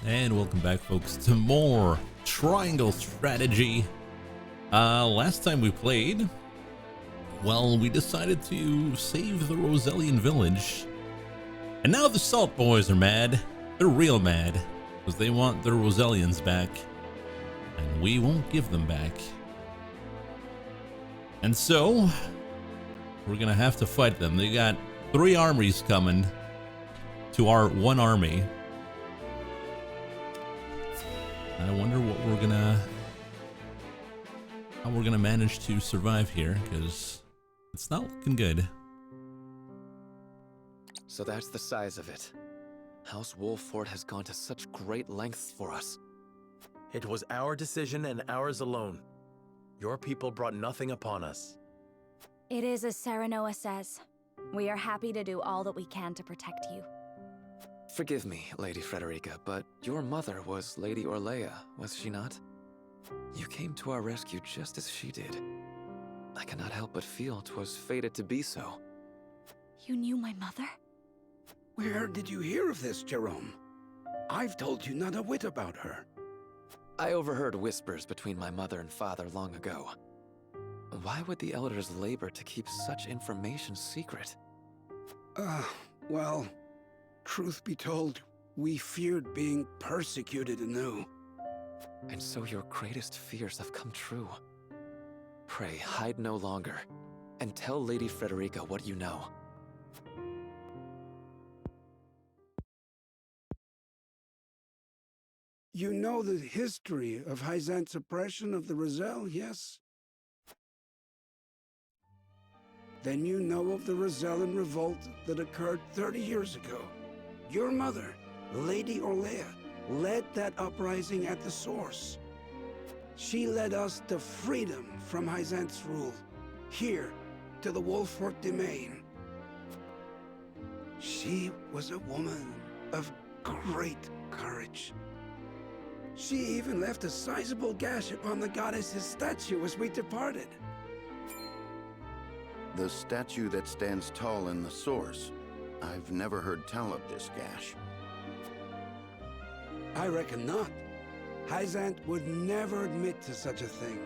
And welcome back, folks, to more Triangle Strategy. Last time we played, well, we decided to save the Rosellian village. And now the Salt Boys are mad. They're real mad, because they want their Rosellians back. And we won't give them back. And so, we're gonna have to fight them. They got 3 armies coming to our 1 army. I wonder what how we're gonna manage to survive here, because it's not looking good. So that's the size of it. House Wolffort has gone to such great lengths for us. It was our decision and ours alone. Your people brought nothing upon us. It is as Serenoa says. We are happy to do all that we can to protect you. Forgive me, Lady Frederica, but your mother was Lady Orlea, was she not? You came to our rescue just as she did. I cannot help but feel 'twas fated to be so. You knew my mother? Where did you hear of this, Jerome? I've told you not a whit about her. I overheard whispers between my mother and father long ago. Why would the elders labor to keep such information secret? Well, truth be told, we feared being persecuted anew. And so your greatest fears have come true. Pray, hide no longer, and tell Lady Frederica what you know. You know the history of Hyzant's oppression of the Roselle, yes? Then you know of the Rosellan revolt that occurred 30 years ago. Your mother, Lady Orlea, led that uprising at the source. She led us to freedom from Hyzant's rule, here to the Wolffort domain. She was a woman of great courage. She even left a sizable gash upon the goddess's statue as we departed. The statue that stands tall in the source. I've never heard tell of this gash. I reckon not. Hyzant would never admit to such a thing.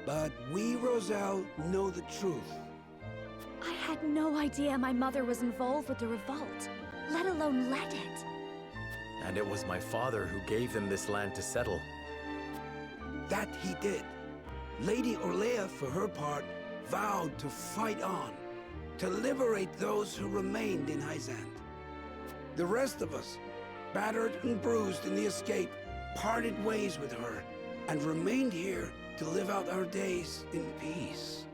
But we, Roselle, know the truth. I had no idea my mother was involved with the revolt, let alone led it. And it was my father who gave them this land to settle. That he did. Lady Orlea, for her part, vowed to fight on, to liberate those who remained in Hyzant. The rest of us, battered and bruised in the escape, parted ways with her, and remained here to live out our days in peace.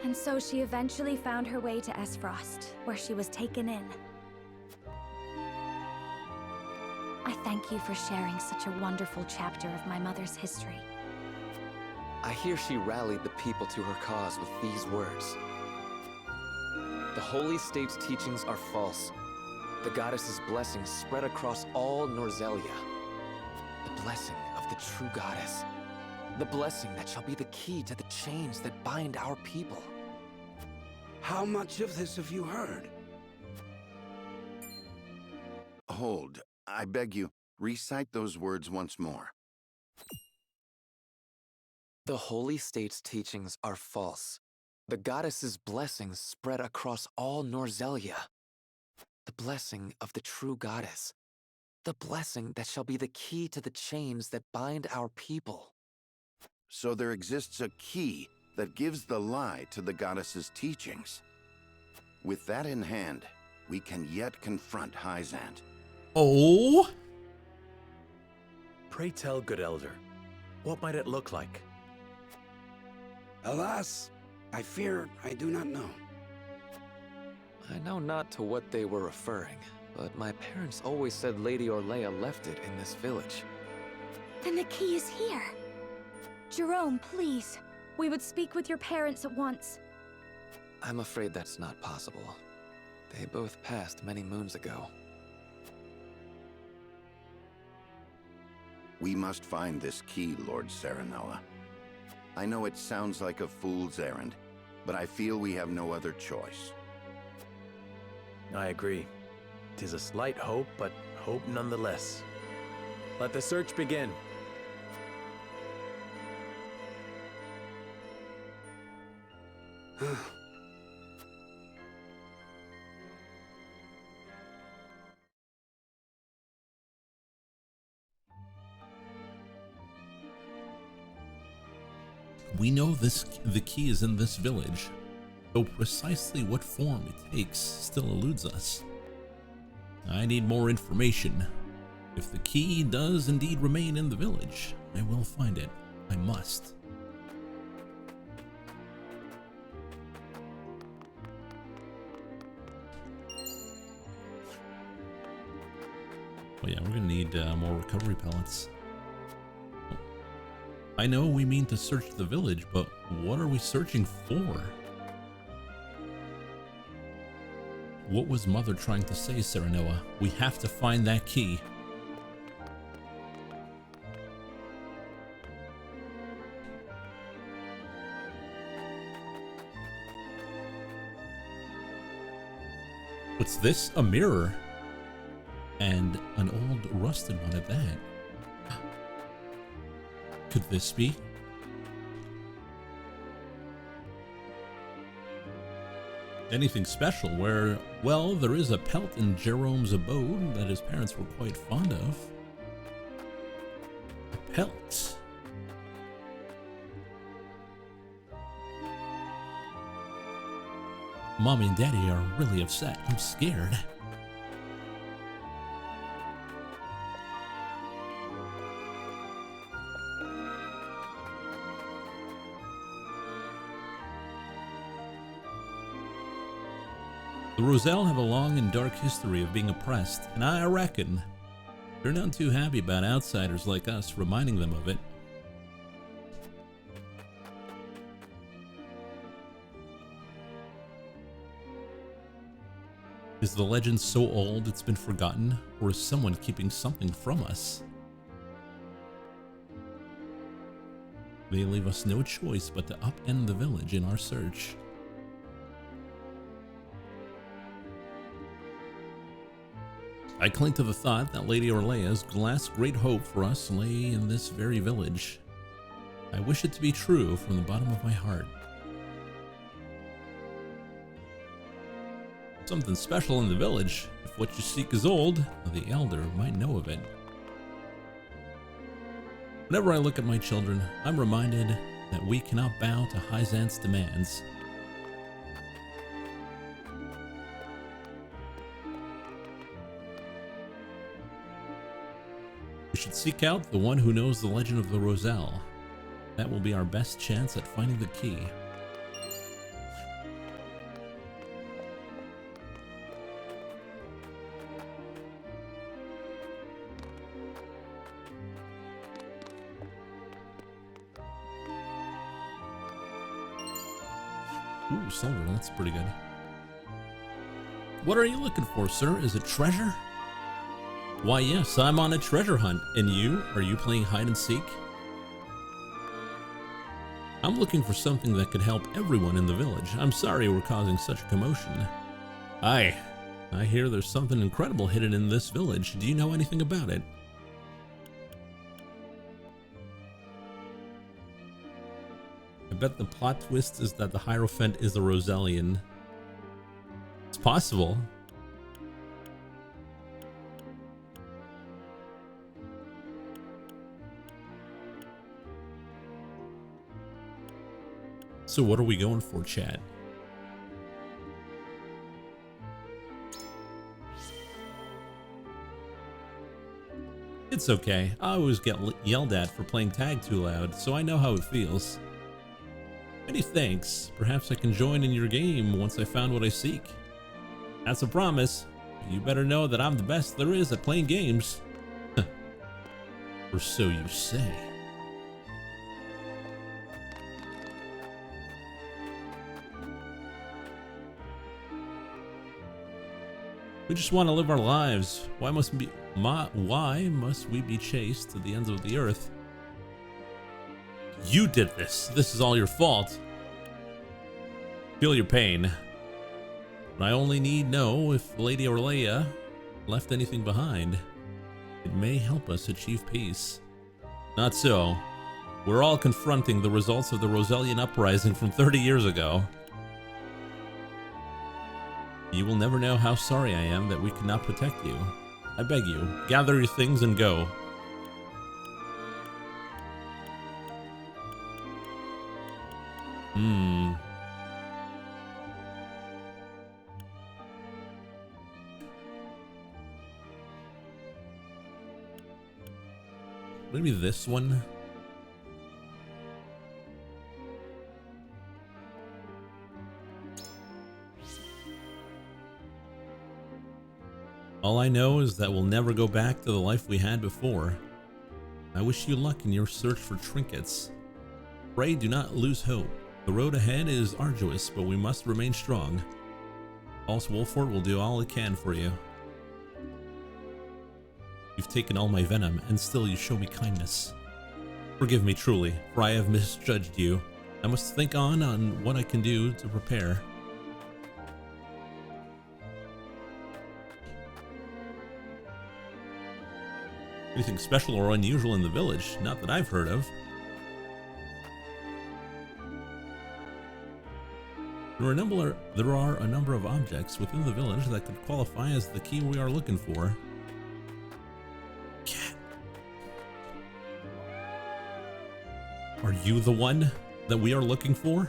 And so she eventually found her way to Esfrost, where she was taken in. I thank you for sharing such a wonderful chapter of my mother's history. I hear she rallied the people to her cause with these words. The Holy State's teachings are false. The goddess's blessings spread across all Norzelia. The blessing of the true goddess. The blessing that shall be the key to the chains that bind our people. How much of this have you heard? Hold. I beg you, recite those words once more. The Holy State's teachings are false. The goddess's blessings spread across all Norzelia. The blessing of the true goddess. The blessing that shall be the key to the chains that bind our people. So there exists a key that gives the lie to the goddess's teachings. With that in hand, we can yet confront Hyzant. Oh? Pray tell, good elder, what might it look like? Alas, I fear I do not know. I know not to what they were referring, but my parents always said Lady Orlea left it in this village. Then the key is here. Jerome, please. We would speak with your parents at once. I'm afraid that's not possible. They both passed many moons ago. We must find this key, Lord Serenoa. I know it sounds like a fool's errand, but I feel we have no other choice. I agree. 'Tis a slight hope, but hope nonetheless. Let the search begin. We know the key is in this village, though precisely what form it takes still eludes us. I need more information. If the key does indeed remain in the village, I will find it. I must. Oh yeah, we're gonna need more recovery pellets. I know we mean to search the village, but what are we searching for? What was Mother trying to say, Serenoa? We have to find that key. What's this? A mirror. And an old rusted one at that. Could this be? Anything special where, well, there is a pelt in Jerome's abode that his parents were quite fond of. A pelt. Mommy and Daddy are really upset. I'm scared. The Roselle have a long and dark history of being oppressed, and I reckon they're none too happy about outsiders like us reminding them of it. Is the legend so old it's been forgotten, or is someone keeping something from us? They leave us no choice but to upend the village in our search. I cling to the thought that Lady Orlea's last great hope for us lay in this very village. I wish it to be true from the bottom of my heart. Something special in the village. If what you seek is old, the elder might know of it. Whenever I look at my children, I'm reminded that we cannot bow to Hyzant's demands. We should seek out the one who knows the legend of the Roselle. That will be our best chance at finding the key. Ooh, silver, that's pretty good. What are you looking for, sir? Is it treasure? Why, yes, I'm on a treasure hunt. And you? Are you playing hide and seek? I'm looking for something that could help everyone in the village. I'm sorry we're causing such a commotion. Aye, I hear there's something incredible hidden in this village. Do you know anything about it? I bet the plot twist is that the Hierophant is a Rosellian. It's possible. So what are we going for, chat? It's okay. I always get yelled at for playing tag too loud, so I know how it feels. Many thanks. Perhaps I can join in your game once I found what I seek. That's a promise. You better know that I'm the best there is at playing games. Or so you say. We just want to live our lives. Why must we be chased to the ends of the earth? You did this. This is all your fault. Feel your pain. But I only need know if Lady Orlea left anything behind. It may help us achieve peace. Not so. We're all confronting the results of the Roselian uprising from 30 years ago. You will never know how sorry I am that we could not protect you. I beg you, gather your things and go. Maybe this one? All I know is that we'll never go back to the life we had before. I wish you luck in your search for trinkets. Pray do not lose hope. The road ahead is arduous, but we must remain strong. False Wolford will do all it can for you. You've taken all my venom, and still you show me kindness. Forgive me truly, for I have misjudged you. I must think on what I can do to prepare. Anything special or unusual in the village? Not that I've heard of. There are a number of objects within the village that could qualify as the key we are looking for. Cat. Are you the one that we are looking for?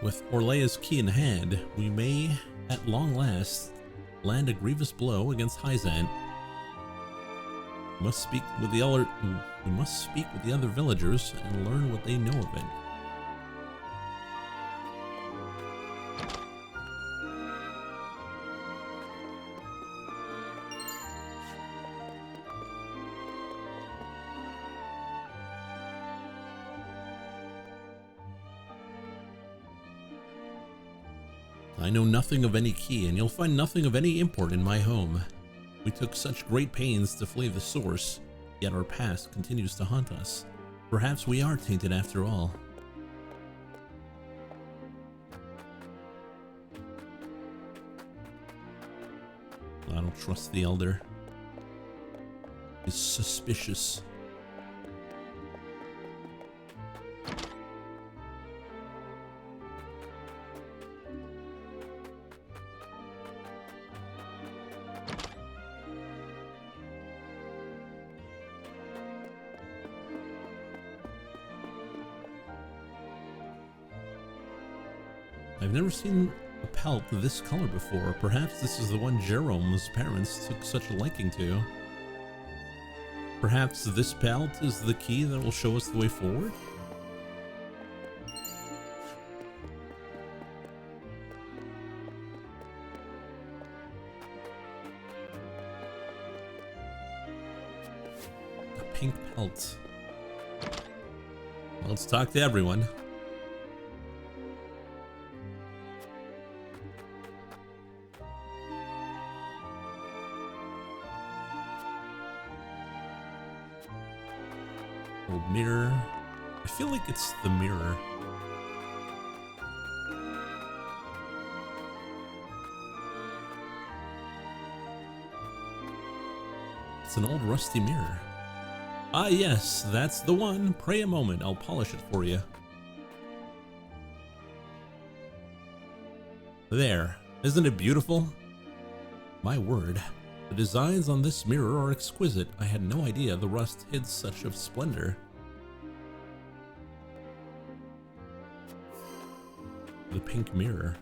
With Orlea's key in hand, we may, at long last, land a grievous blow against Hyzant. We must speak with the other villagers and learn what they know of it. I know nothing of any key, and you'll find nothing of any import in my home. We took such great pains to flee the source, yet our past continues to haunt us. Perhaps we are tainted after all. I don't trust the Elder. He's suspicious. I've never seen a pelt this color before. Perhaps this is the one Jerome's parents took such a liking to. Perhaps this pelt is the key that will show us the way forward? A pink pelt. Well, let's talk to everyone. Mirror. I feel like it's the mirror. It's an old rusty mirror. Ah yes, that's the one. Pray a moment, I'll polish it for you. There. Isn't it beautiful? My word. The designs on this mirror are exquisite. I had no idea the rust hid such of splendor. The pink mirror.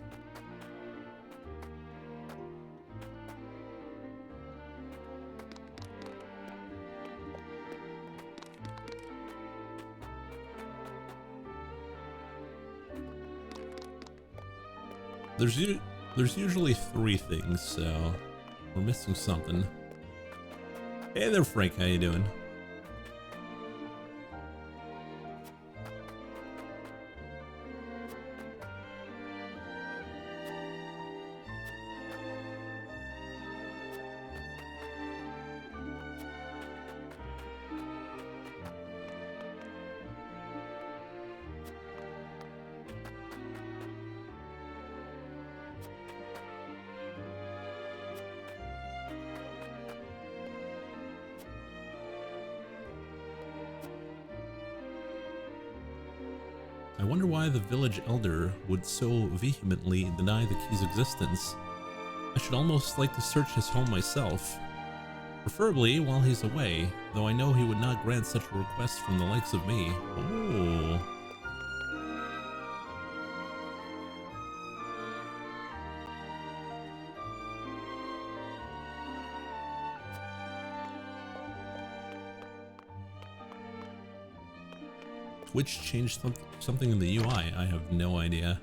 There's usually 3 things, so we're missing something. Hey there, Frank. How you doing? I wonder why the village elder would so vehemently deny the key's existence. I should almost like to search his home myself. Preferably while he's away, though I know he would not grant such a request from the likes of me. Oh. Which changed something in the UI? I have no idea.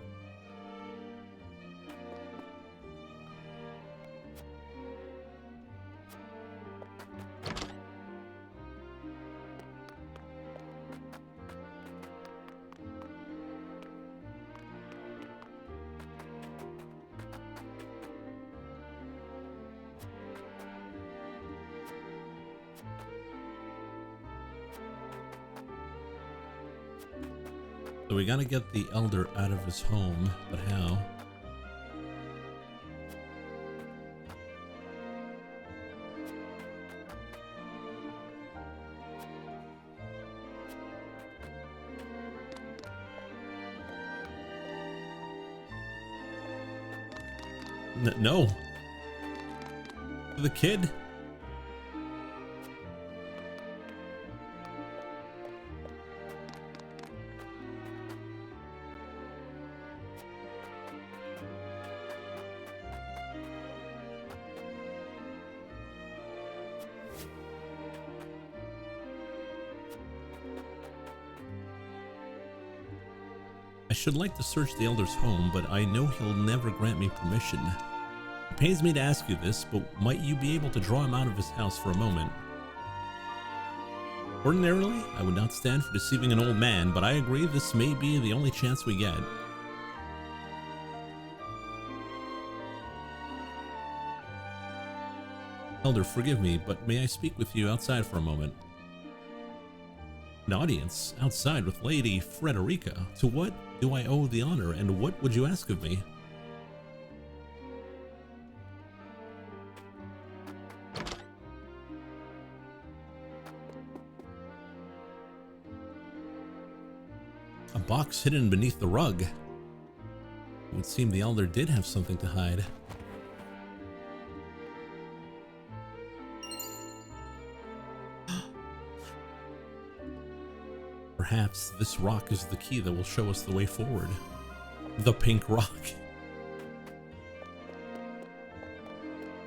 So we gotta get the elder out of his home, but how? No. The kid? I should like to search the elder's home, but I know he'll never grant me permission. It pains me to ask you this, but might you be able to draw him out of his house for a moment? Ordinarily, I would not stand for deceiving an old man, but I agree this may be the only chance we get. Elder, forgive me, but may I speak with you outside for a moment? An audience outside with Lady Frederica. To what do I owe the honor, and what would you ask of me? A box hidden beneath the rug. It would seem the elder did have something to hide. Perhaps this rock is the key that will show us the way forward. The pink rock.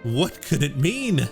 What could it mean?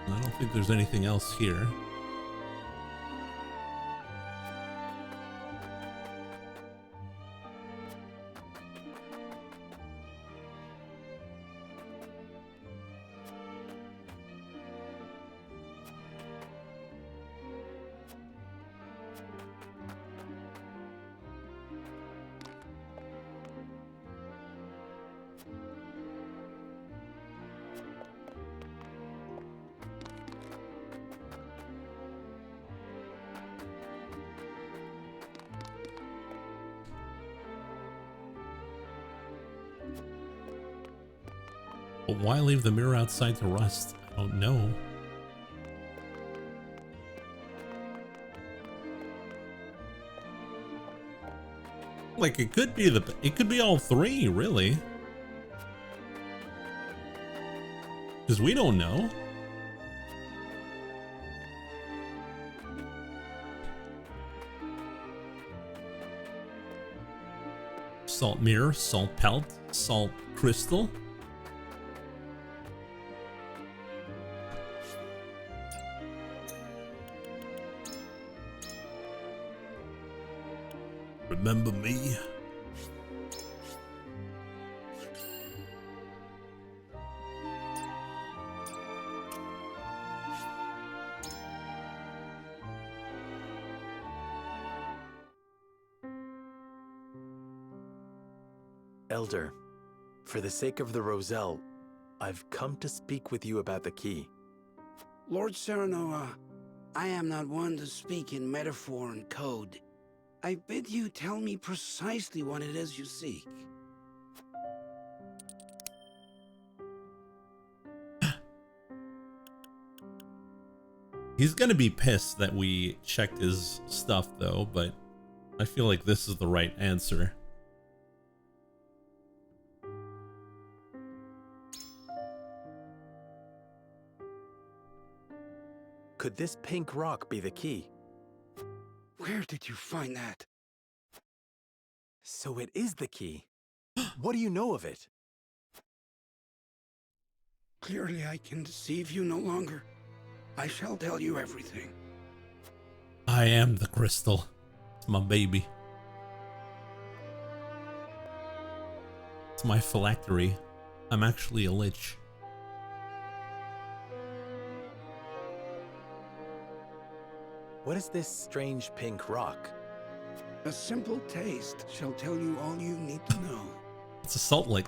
I don't think there's anything else here. But why leave the mirror outside to rust? I don't know. Like it could be all three, really. Because we don't know. Salt mirror, salt pelt, salt crystal. Remember me? Elder, for the sake of the Roselle, I've come to speak with you about the key. Lord Serenoa, I am not one to speak in metaphor and code. I bid you tell me precisely what it is you seek. He's gonna be pissed that we checked his stuff though, but I feel like this is the right answer. Could this pink rock be the key? Where did you find that? So it is the key. What do you know of it? Clearly I can deceive you no longer. I shall tell you everything. I am the crystal. It's my baby. It's my phylactery. I'm actually a lich. What is this strange pink rock? A simple taste shall tell you all you need to know. It's a salt lick.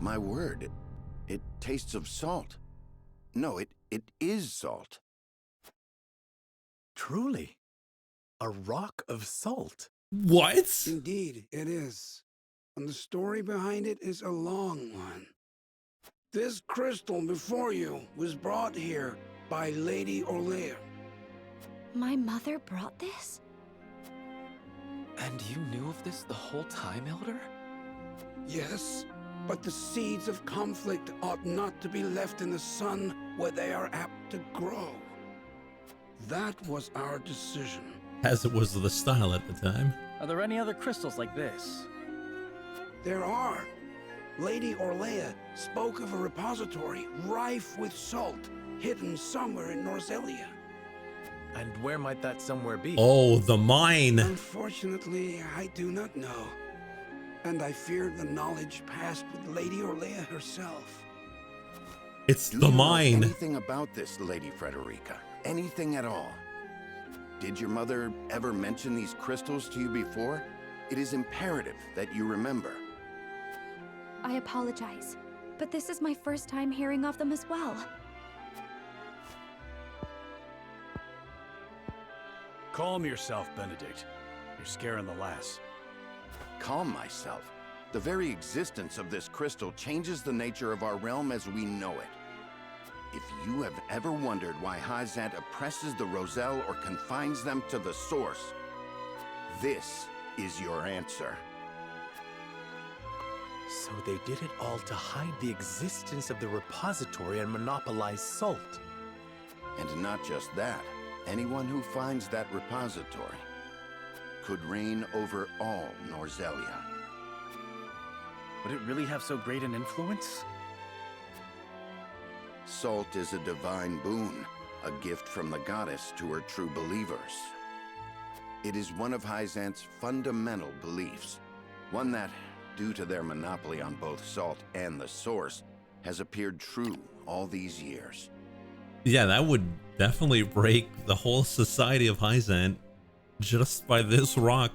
My word, it tastes of salt. No, it is salt. Truly, a rock of salt. What? Indeed, it is. And the story behind it is a long one. This crystal before you was brought here by Lady Orlea. My mother brought this? And you knew of this the whole time, Elder? Yes, but the seeds of conflict ought not to be left in the sun where they are apt to grow. That was our decision. As it was the style at the time. Are there any other crystals like this? There are. Lady Orlea spoke of a repository rife with salt, hidden somewhere in Norzelia. And where might that somewhere be? Oh, the mine. Unfortunately, I do not know. And I fear the knowledge passed with Lady Orlea herself. It's Do the you know mine. anything about this, Lady Frederica? Anything at all? Did your mother ever mention these crystals to you before? It is imperative that you remember. I apologize, but this is my first time hearing of them as well. Calm yourself, Benedict. You're scaring the lass. Calm myself. The very existence of this crystal changes the nature of our realm as we know it. If you have ever wondered why Hyzant oppresses the Roselle or confines them to the source, this is your answer. So they did it all to hide the existence of the repository and monopolize salt. And not just that, anyone who finds that repository could reign over all Norzelia. Would it really have so great an influence? Salt is a divine boon, a gift from the goddess to her true believers. It is one of Hyzant's fundamental beliefs, one that, due to their monopoly on both salt and the source, has appeared true all these years. Yeah, that would definitely break the whole society of Hyzant just by this rock.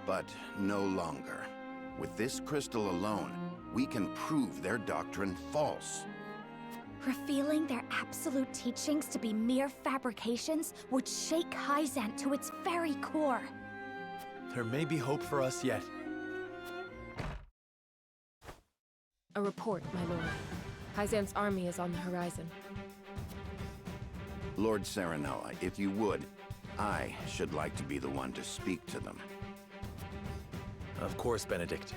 But no longer. With this crystal alone, we can prove their doctrine false. Revealing their absolute teachings to be mere fabrications would shake Hyzant to its very core. There may be hope for us yet. A report, my lord. Hyzant's army is on the horizon. Lord Serenoa, if you would, I should like to be the one to speak to them. Of course, Benedict.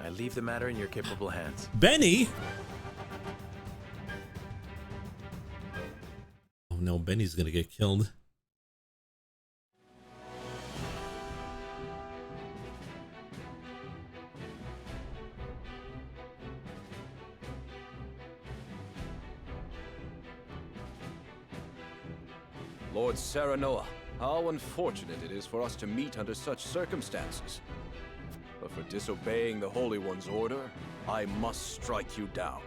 I leave the matter in your capable hands. Benny? Oh no, Benny's gonna get killed. Lord Serenoa, how unfortunate it is for us to meet under such circumstances. But for disobeying the Holy One's order, I must strike you down.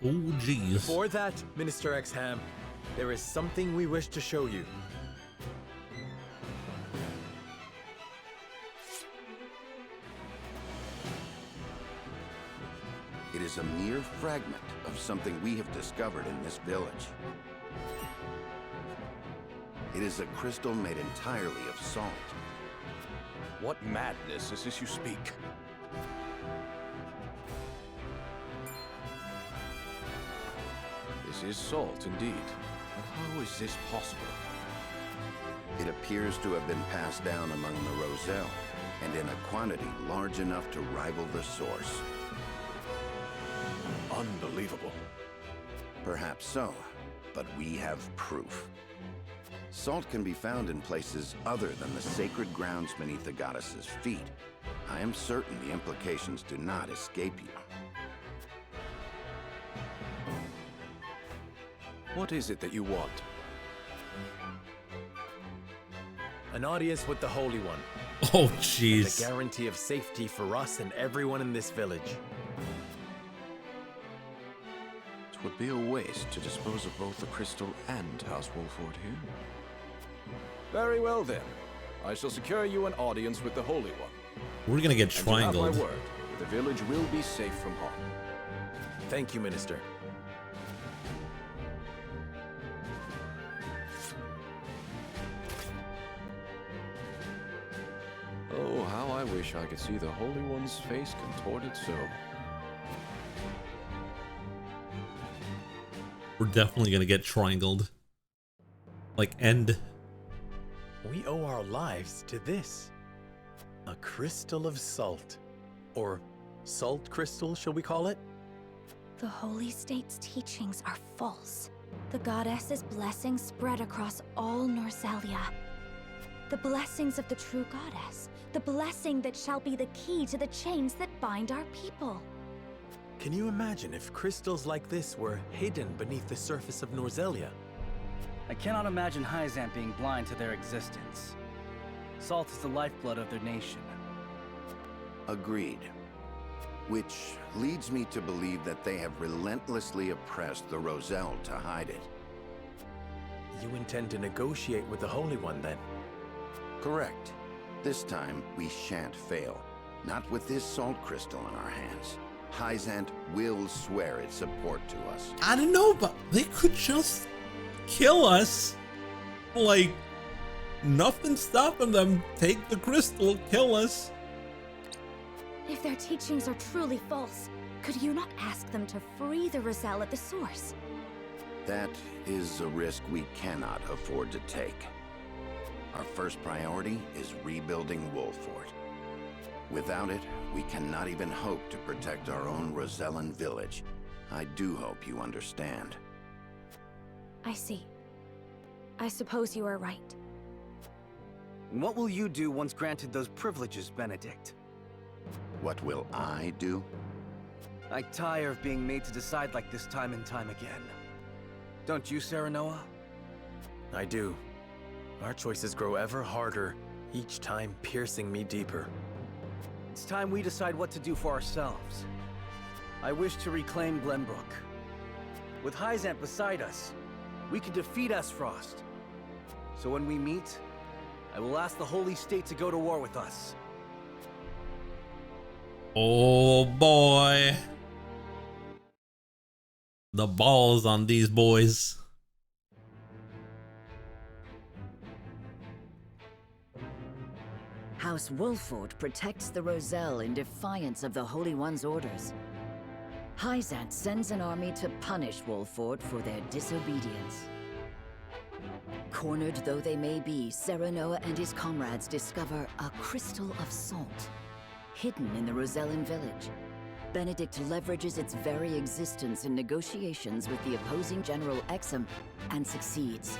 Oh, jeez. Before that, Minister Exham, there is something we wish to show you. It is a mere fragment of something we have discovered in this village. It is a crystal made entirely of salt. What madness is this you speak? This is salt, indeed. But how is this possible? It appears to have been passed down among the Roselle, and in a quantity large enough to rival the source. Unbelievable. Perhaps so, but we have proof. Salt can be found in places other than the sacred grounds beneath the goddess's feet. I am certain the implications do not escape you. What is it that you want? An audience with the Holy One. Oh, And jeez. a guarantee of safety for us and everyone in this village. It would be a waste to dispose of both the crystal and House Wolford here. Very well then. I shall secure you an audience with the Holy One. We're gonna get And to have triangled. my word, the village will be safe from harm. Thank you, Minister. Oh, how I wish I could see the Holy One's face contorted so. We're definitely gonna get triangled. Like, end. We owe our lives to this. A crystal of salt. Or salt crystal, shall we call it? The Holy State's teachings are false. The goddess's blessings spread across all Norzelia. The blessings of the true goddess. The blessing that shall be the key to the chains that bind our people. Can you imagine if crystals like this were hidden beneath the surface of Norzelia? I cannot imagine Hyzant being blind to their existence. Salt is the lifeblood of their nation. Agreed. Which leads me to believe that they have relentlessly oppressed the Roselle to hide it. You intend to negotiate with the Holy One, then? Correct. This time, we shan't fail. Not with this salt crystal in our hands. Hyzant will swear its support to us. I don't know, but they could just kill us. Like, nothing stopping them. Take the crystal, kill us. If their teachings are truly false, could you not ask them to free the Roselle at the source? That is a risk we cannot afford to take. Our first priority is rebuilding Wolford. Without it, we cannot even hope to protect our own Rosellan village. I do hope you understand. I see. I suppose you are right. And what will you do once granted those privileges, Benedict? What will I do? I tire of being made to decide like this time and time again. Don't you, Serenoa? I do. Our choices grow ever harder, each time piercing me deeper. It's time we decide what to do for ourselves. I wish to reclaim Glenbrook. With Hyzant beside us, we can defeat Esfrost. So when we meet, I will ask the Holy State to go to war with us. Oh boy. The balls on these boys. House Wolford protects the Roselle in defiance of the Holy One's orders. Hyzant sends an army to punish Wolford for their disobedience. Cornered though they may be, Serenoa and his comrades discover a crystal of salt, hidden in the Rosellan village. Benedict leverages its very existence in negotiations with the opposing General Exham and succeeds.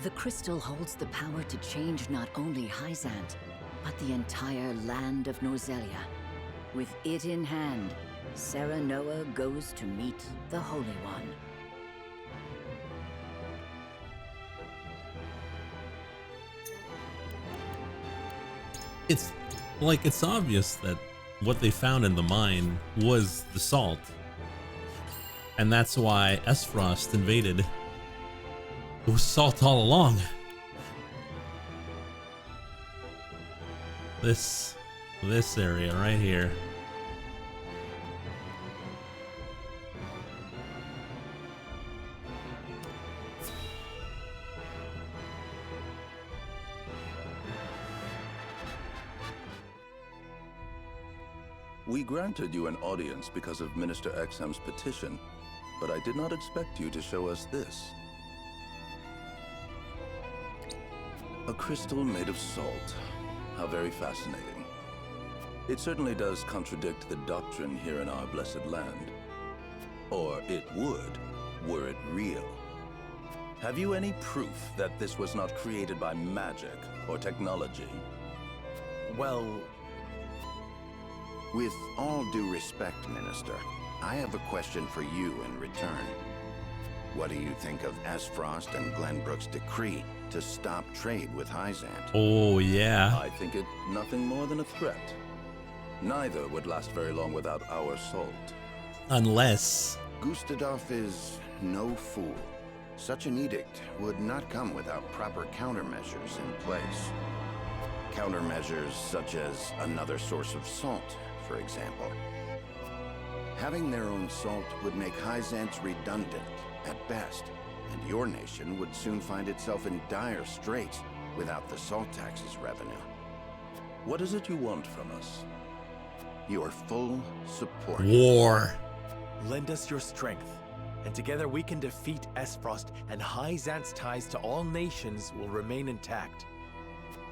The crystal holds the power to change not only Hyzant, but the entire land of Norzelia. With it in hand, Serenoa goes to meet the Holy One. It's like, it's obvious that what they found in the mine was the salt. And that's why Esfrost invaded. It was salt all along. This area right here. We granted you an audience because of Minister Exham's petition, but I did not expect you to show us this. A crystal made of salt. How very fascinating. It certainly does contradict the doctrine here in our blessed land. Or it would, were it real. Have you any proof that this was not created by magic or technology? Well... With all due respect, Minister, I have a question for you in return. What do you think of Esfrost and Glenbrook's decree to stop trade with Hyzant? Oh, yeah. I think it nothing more than a threat. Neither would last very long without our salt. Unless... Gustadolf is no fool. Such an edict would not come without proper countermeasures in place. Countermeasures such as another source of salt, for example. Having their own salt would make Hyzant's redundant, at best, and your nation would soon find itself in dire straits without the salt tax's revenue. What is it you want from us? Your full support. War. Lend us your strength, and together we can defeat Esfrost, and Hyzant's ties to all nations will remain intact.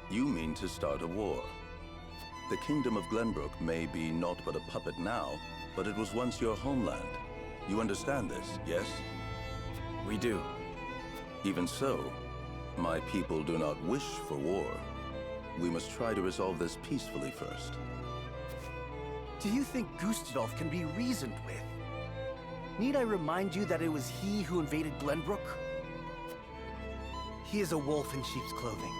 You mean to start a war? The kingdom of Glenbrook may be naught but a puppet now, but it was once your homeland. You understand this, yes? We do. Even so, my people do not wish for war. We must try to resolve this peacefully first. Do you think Gustadolf can be reasoned with? Need I remind you that it was he who invaded Glenbrook? He is a wolf in sheep's clothing.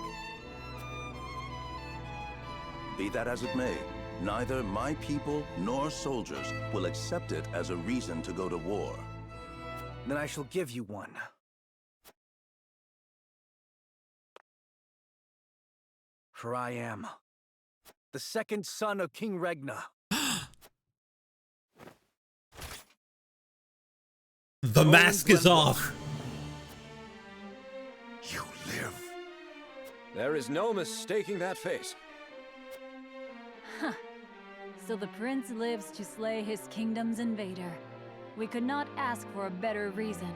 Be that as it may, neither my people nor soldiers will accept it as a reason to go to war. Then I shall give you one. For I am the second son of King Regna. The mask is off. You live. There is no mistaking that face. Huh. So the prince lives to slay his kingdom's invader. We could not ask for a better reason.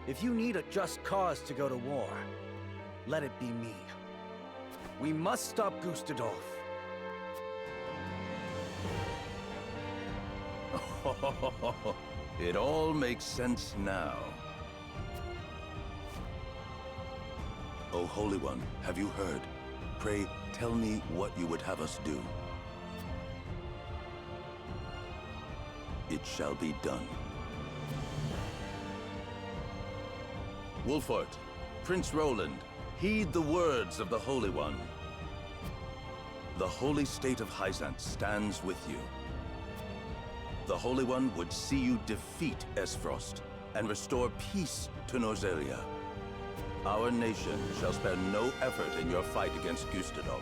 If you need a just cause to go to war, let it be me. We must stop Gustadolf. It all makes sense now. O Holy One, have you heard? Pray, tell me what you would have us do. It shall be done. Wolfort, Prince Roland, heed the words of the Holy One. The holy state of Hyzant stands with you. The Holy One would see you defeat Esfrost and restore peace to Norzelia. Our nation shall spare no effort in your fight against Gustadolf.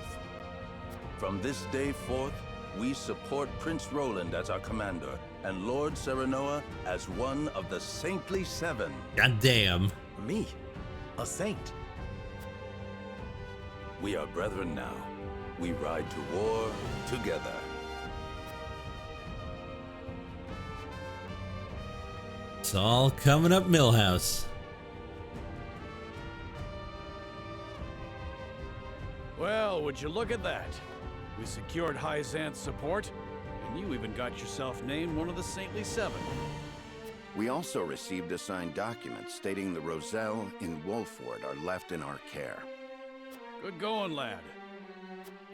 From this day forth, we support Prince Roland as our commander and Lord Serenoa as one of the Saintly Seven. God damn. Me? A saint? We are brethren now. We ride to war together. It's all coming up Millhouse. Well, would you look at that? We secured Hyzant's support, and you even got yourself named one of the Saintly Seven. We also received a signed document stating the Roselle in Wolford are left in our care. Good going, lad.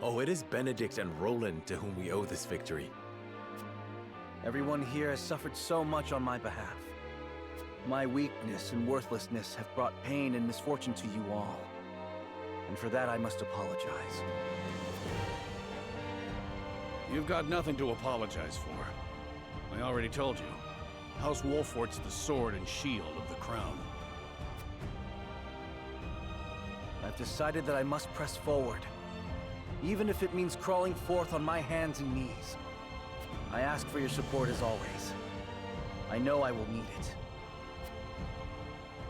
Oh, it is Benedict and Roland to whom we owe this victory. Everyone here has suffered so much on my behalf. My weakness and worthlessness have brought pain and misfortune to you all. And for that I must apologize. You've got nothing to apologize for. I already told you. House Wolfort's the sword and shield of the crown. I've decided that I must press forward, even if it means crawling forth on my hands and knees. I ask for your support as always. I know I will need it.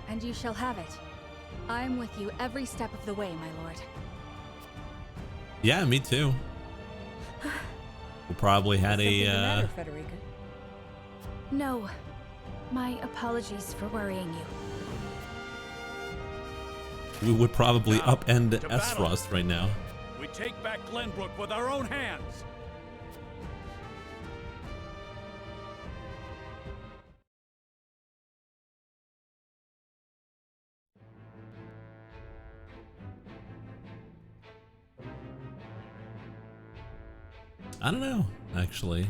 And you shall have it. I'm with you every step of the way, my lord. Yeah, me too. We probably had Something the a matter, Frederica? No. My apologies for worrying you. we would probably Now, upend to battle. Esfrost right now. We take back Glenbrook with our own hands! I don't know, actually.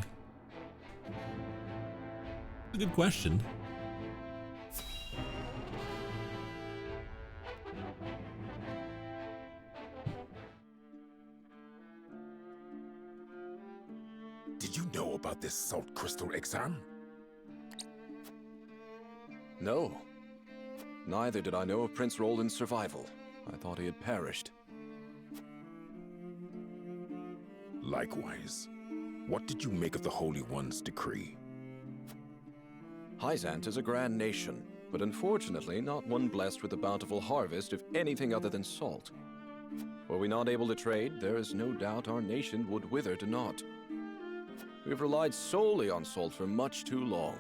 It's a good question. Did you know about this salt crystal exam? No. Neither did I know of Prince Roland's survival. I thought he had perished. Likewise. What did you make of the Holy One's decree? Hyzant is a grand nation, but unfortunately not one blessed with a bountiful harvest of anything other than salt. Were we not able to trade, there is no doubt our nation would wither to naught. We've relied solely on salt for much too long,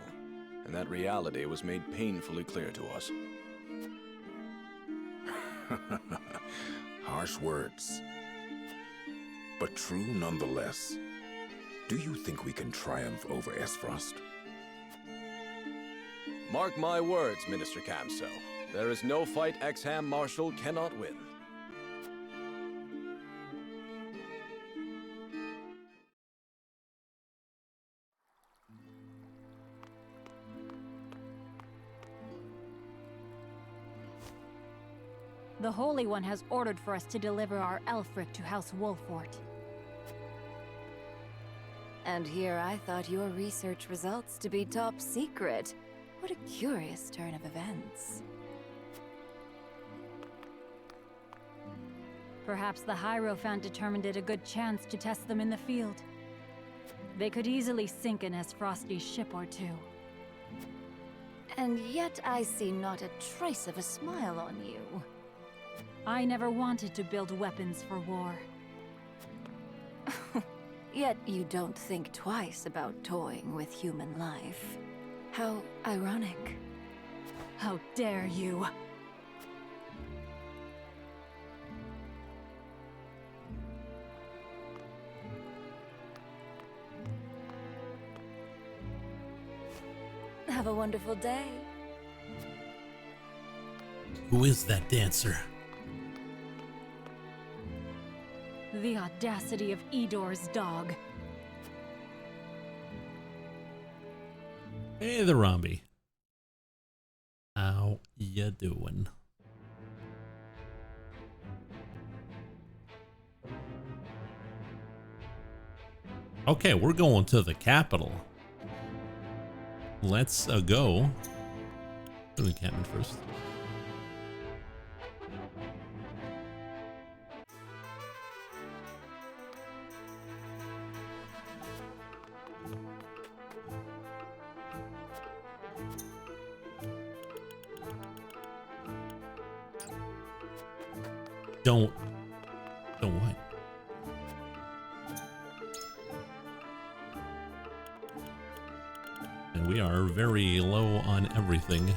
and that reality was made painfully clear to us. Harsh words, but true nonetheless. Do you think we can triumph over Esfrost? Mark my words, Minister Camso. There is no fight Exham Marshal cannot win. The Holy One has ordered for us to deliver our Elfric to House Wolfort. And here I thought your research results to be top secret. What a curious turn of events. Perhaps the Hierophant determined it a good chance to test them in the field. They could easily sink an Esfrosti's ship or two. And yet I see not a trace of a smile on you. I never wanted to build weapons for war. Yet you don't think twice about toying with human life. How ironic. How dare you! Have a wonderful day. Who is that dancer? The audacity of Edor's dog. Hey there, Romby. How ya doing? Okay, we're going to the capital. Let's go. Do the encampment first. Don't what? And we are very low on everything.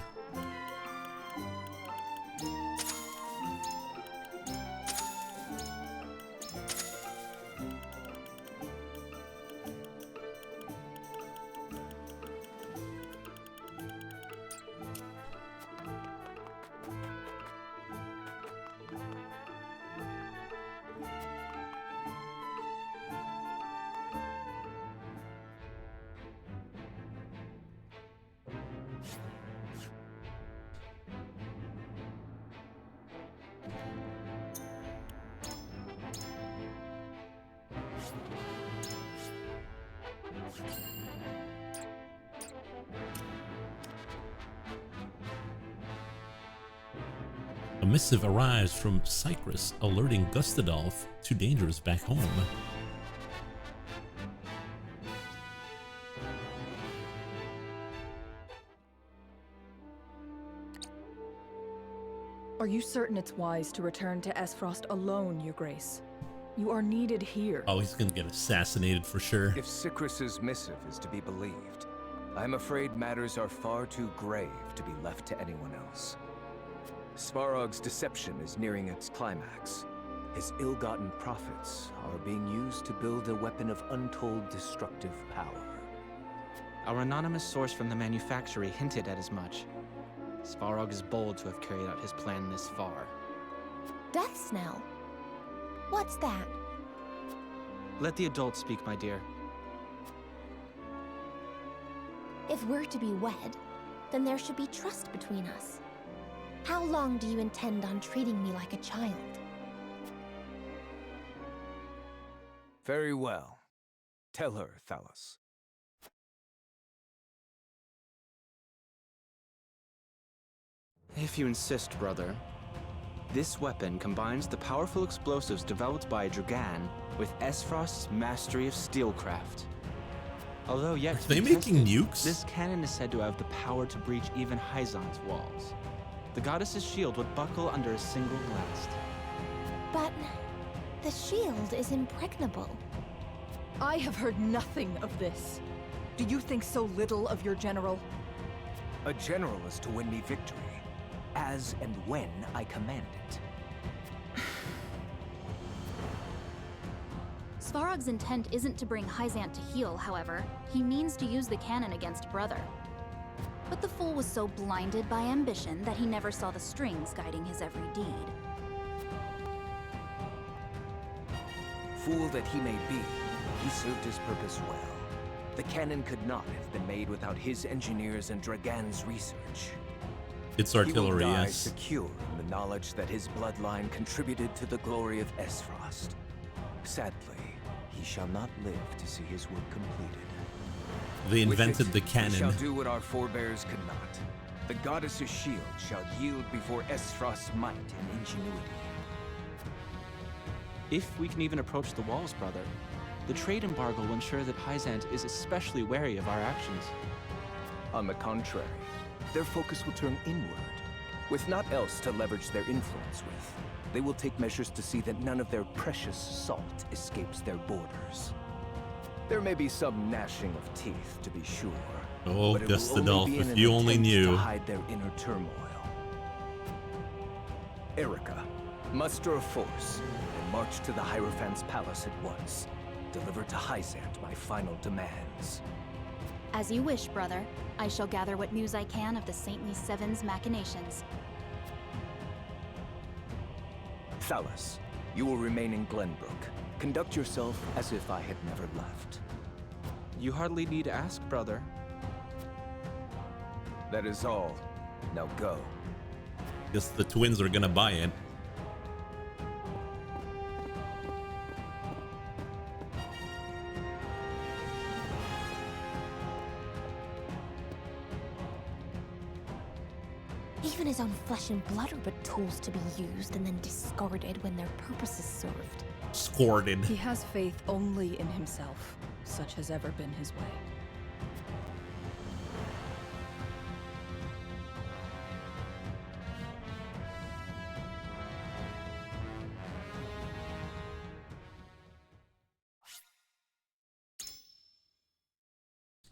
A missive arrives from Cyprus alerting Gustadolf to dangers back home. Are you certain it's wise to return to Esfrost alone, Your Grace? You are needed here. Oh, he's gonna get assassinated for sure. If Cyprus's missive is to be believed, I'm afraid matters are far too grave to be left to anyone else. Svarog's deception is nearing its climax. His ill-gotten profits are being used to build a weapon of untold destructive power. Our anonymous source from the manufactory hinted at as much. Svarog is bold to have carried out his plan this far. Death Snell? What's that? Let the adults speak, my dear. If we're to be wed, then there should be trust between us. How long do you intend on treating me like a child? Very well. Tell her, Thalos. If you insist, brother. This weapon combines the powerful explosives developed by Dragan with Esfrost's mastery of steelcraft. Although yet Are they making nukes? This cannon is said to have the power to breach even Hyzon's walls. The goddess's shield would buckle under a single blast. But the shield is impregnable. I have heard nothing of this. Do you think so little of your general? A general is to win me victory, as and when I command it. Svarog's intent isn't to bring Hyzant to heel, however. He means to use the cannon against Brother. But the fool was so blinded by ambition that he never saw the strings guiding his every deed. Fool that he may be, he served his purpose well. The cannon could not have been made without his engineers and Dragan's research. It's artillery, he will die yes. secure in the knowledge that his bloodline contributed to the glory of Esfrost. Sadly, he shall not live to see his work completed. They invented With the it, cannon. We shall do what our forebears could not. The goddess's shield shall yield before Esfrost's might and ingenuity. If we can even approach the walls, brother, the trade embargo will ensure that Hyzant is especially wary of our actions. On the contrary, their focus will turn inward. With naught else to leverage their influence with, they will take measures to see that none of their precious salt escapes their borders. There may be some gnashing of teeth, to be sure. Oh, but it will Gustadolf, only be in if an you only attempt knew. to hide their inner turmoil. Erica, muster a force and march to the Hierophant's palace at once. Deliver to Hyzant my final demands. As you wish, brother. I shall gather what news I can of the Saintly Seven's machinations. Thalos, you will remain in Glenbrook. Conduct yourself as if I had never left. You hardly need to ask, brother. That is all. Now go. Guess the twins are gonna buy it. Even his own flesh and blood are but tools to be used and then discarded when their purpose is served. Scored. He has faith only in himself. Such has ever been his way.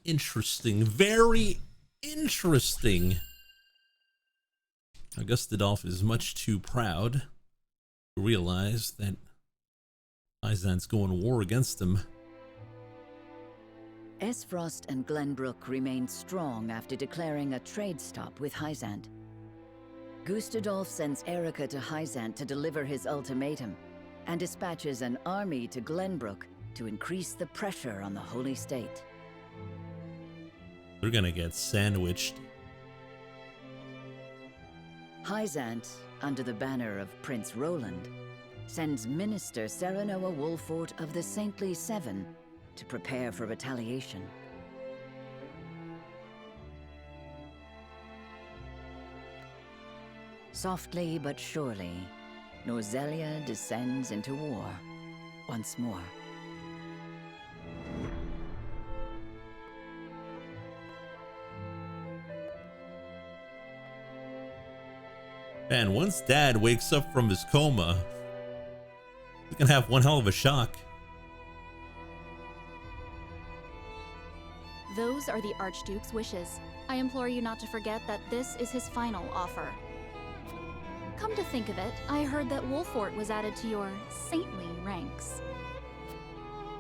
Interesting. Very interesting. Gustadolf is much too proud to realize that Hyzant's going to war against him. Esfrost and Glenbrook remained strong after declaring a trade stop with Hyzant. Gustadolf sends Erica to Hyzant to deliver his ultimatum, and dispatches an army to Glenbrook to increase the pressure on the Holy State. They're gonna get sandwiched. Hyzant, under the banner of Prince Roland, sends Minister Serenoa Wolfort of the Saintly Seven to prepare for retaliation. Softly but surely, Norzelia descends into war once more. Man, once Dad wakes up from his coma, he's gonna have one hell of a shock. Those are the Archduke's wishes. I implore you not to forget that this is his final offer. Come to think of it, I heard that Wolfort was added to your saintly ranks.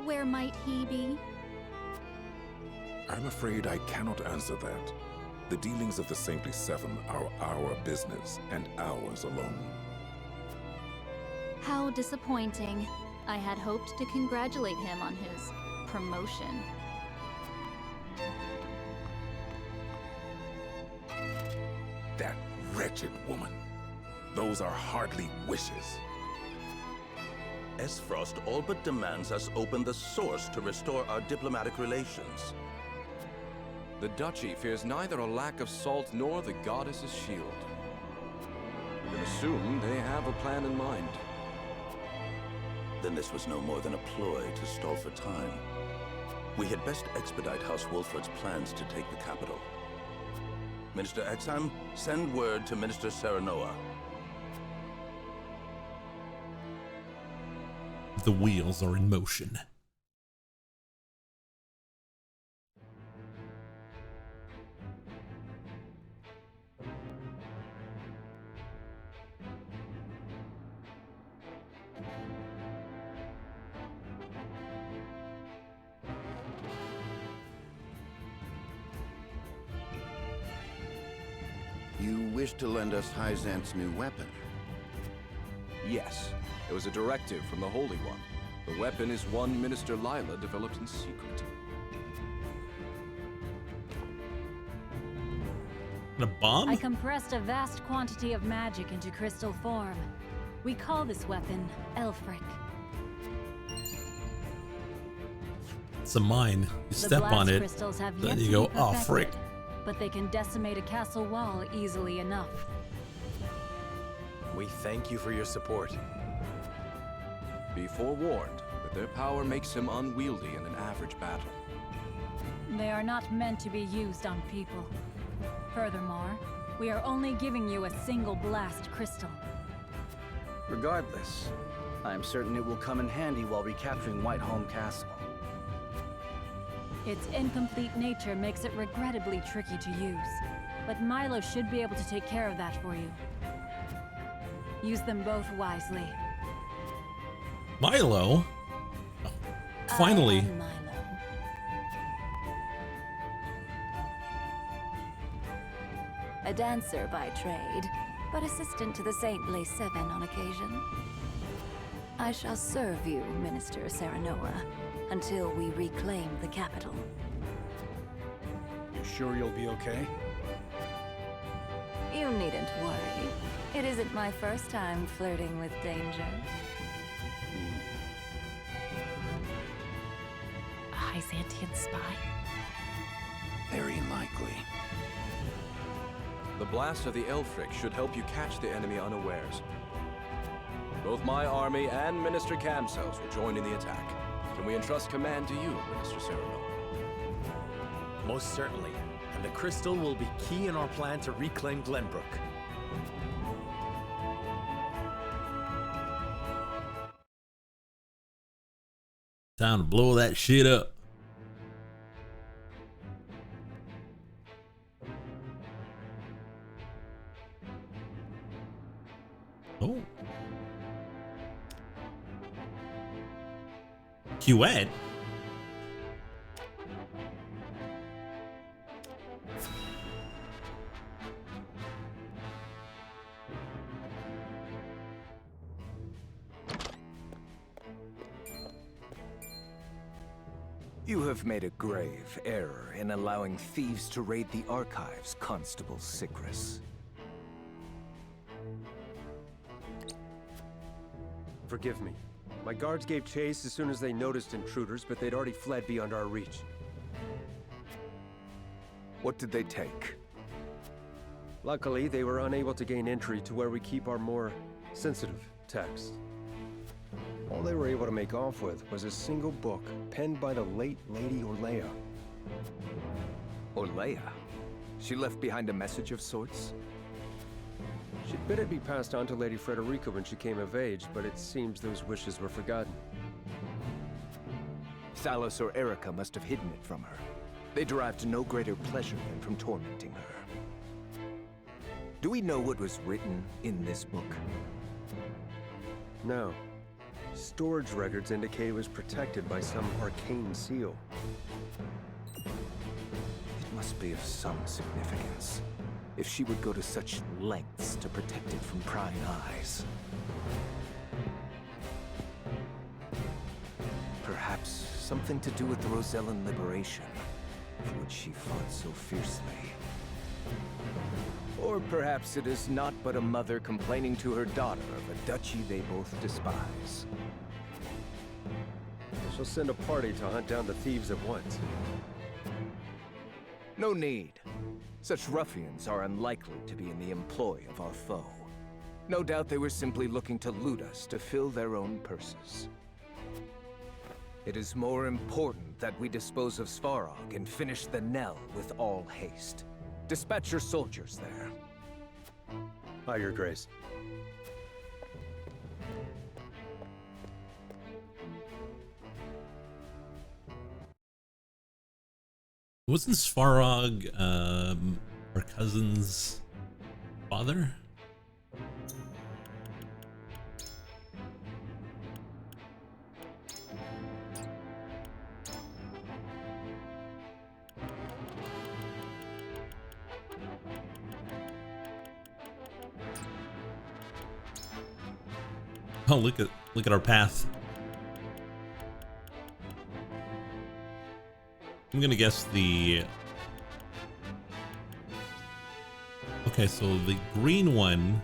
Where might he be? I'm afraid I cannot answer that. The dealings of the Saintly Seven are our business, and ours alone. How disappointing. I had hoped to congratulate him on his promotion. That wretched woman. Those are hardly wishes. Esfrost all but demands us open the source to restore our diplomatic relations. The Duchy fears neither a lack of salt nor the goddess's shield. We can assume they have a plan in mind. Then this was no more than a ploy to stall for time. We had best expedite House Wolfort's plans to take the capital. Minister Exham, send word to Minister Serenoa. The wheels are in motion. You wish to lend us Hyzant's new weapon? Yes, it was a directive from the Holy One. The weapon is one Minister Lila developed in secret. A bomb? I compressed a vast quantity of magic into crystal form. We call this weapon Elfric. It's a mine. You step on it, then you go, oh frick. But they can decimate a castle wall easily enough. We thank you for your support. Be forewarned that their power makes him unwieldy in an average battle. They are not meant to be used on people. Furthermore, we are only giving you a single blast crystal. Regardless, I am certain it will come in handy while recapturing Whiteholm Castle. Its incomplete nature makes it regrettably tricky to use, but Milo should be able to take care of that for you. Use them both wisely. Milo? Oh, finally. A dancer by trade, but assistant to the Saintly Seven on occasion. I shall serve you, Minister Serenoa, until we reclaim the capital. You sure you'll be okay? You needn't worry. It isn't my first time flirting with danger. A Hyzantian spy? Very likely. The blast of the Elfric should help you catch the enemy unawares. Both my army and Minister Camsel's will join in the attack. Can we entrust command to you, Minister Serenoa? Most certainly. And the crystal will be key in our plan to reclaim Glenbrook. Time to blow that shit up. Oh. Quet? You have made a grave error in allowing thieves to raid the archives, Constable Sigris. Forgive me. My guards gave chase as soon as they noticed intruders, but they'd already fled beyond our reach. What did they take? Luckily, they were unable to gain entry to where we keep our more sensitive text. All they were able to make off with was a single book penned by the late Lady Orlea. Orlea? She left behind a message of sorts? She'd bid it be passed on to Lady Frederica when she came of age, but it seems those wishes were forgotten. Thalos or Erica must have hidden it from her. They derived no greater pleasure than from tormenting her. Do we know what was written in this book? No. Storage records indicate it was protected by some arcane seal. It must be of some significance, if she would go to such lengths to protect it from prying eyes. Perhaps something to do with the Rosellan liberation, for which she fought so fiercely. Or perhaps it is not but a mother complaining to her daughter of a duchy they both despise. She'll send a party to hunt down the thieves at once. No need. Such ruffians are unlikely to be in the employ of our foe. No doubt they were simply looking to loot us to fill their own purses. It is more important that we dispose of Svarog and finish the Nell with all haste. Dispatch your soldiers there. Aye, Your Grace. Wasn't Svarog our cousin's father? Oh, look at our path. I'm gonna guess the... Okay, so the green one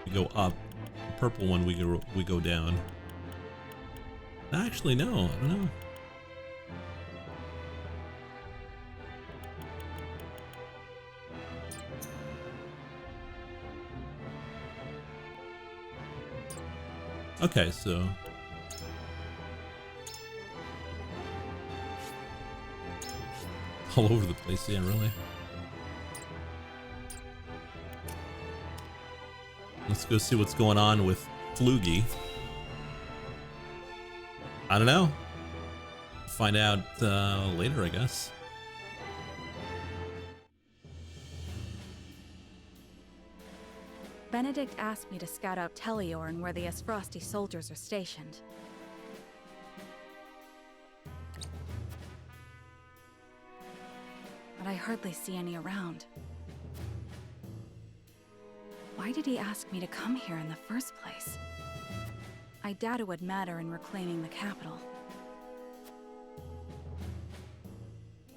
we go up, the purple one we go down. Actually, no, I don't know. Okay, so all over the place, yeah, really. Let's go see what's going on with Flugy. I don't know. Find out later, I guess. Benedict asked me to scout out Teleorn where the Esfrosti soldiers are stationed. But I hardly see any around. Why did he ask me to come here in the first place? I doubt it would matter in reclaiming the capital.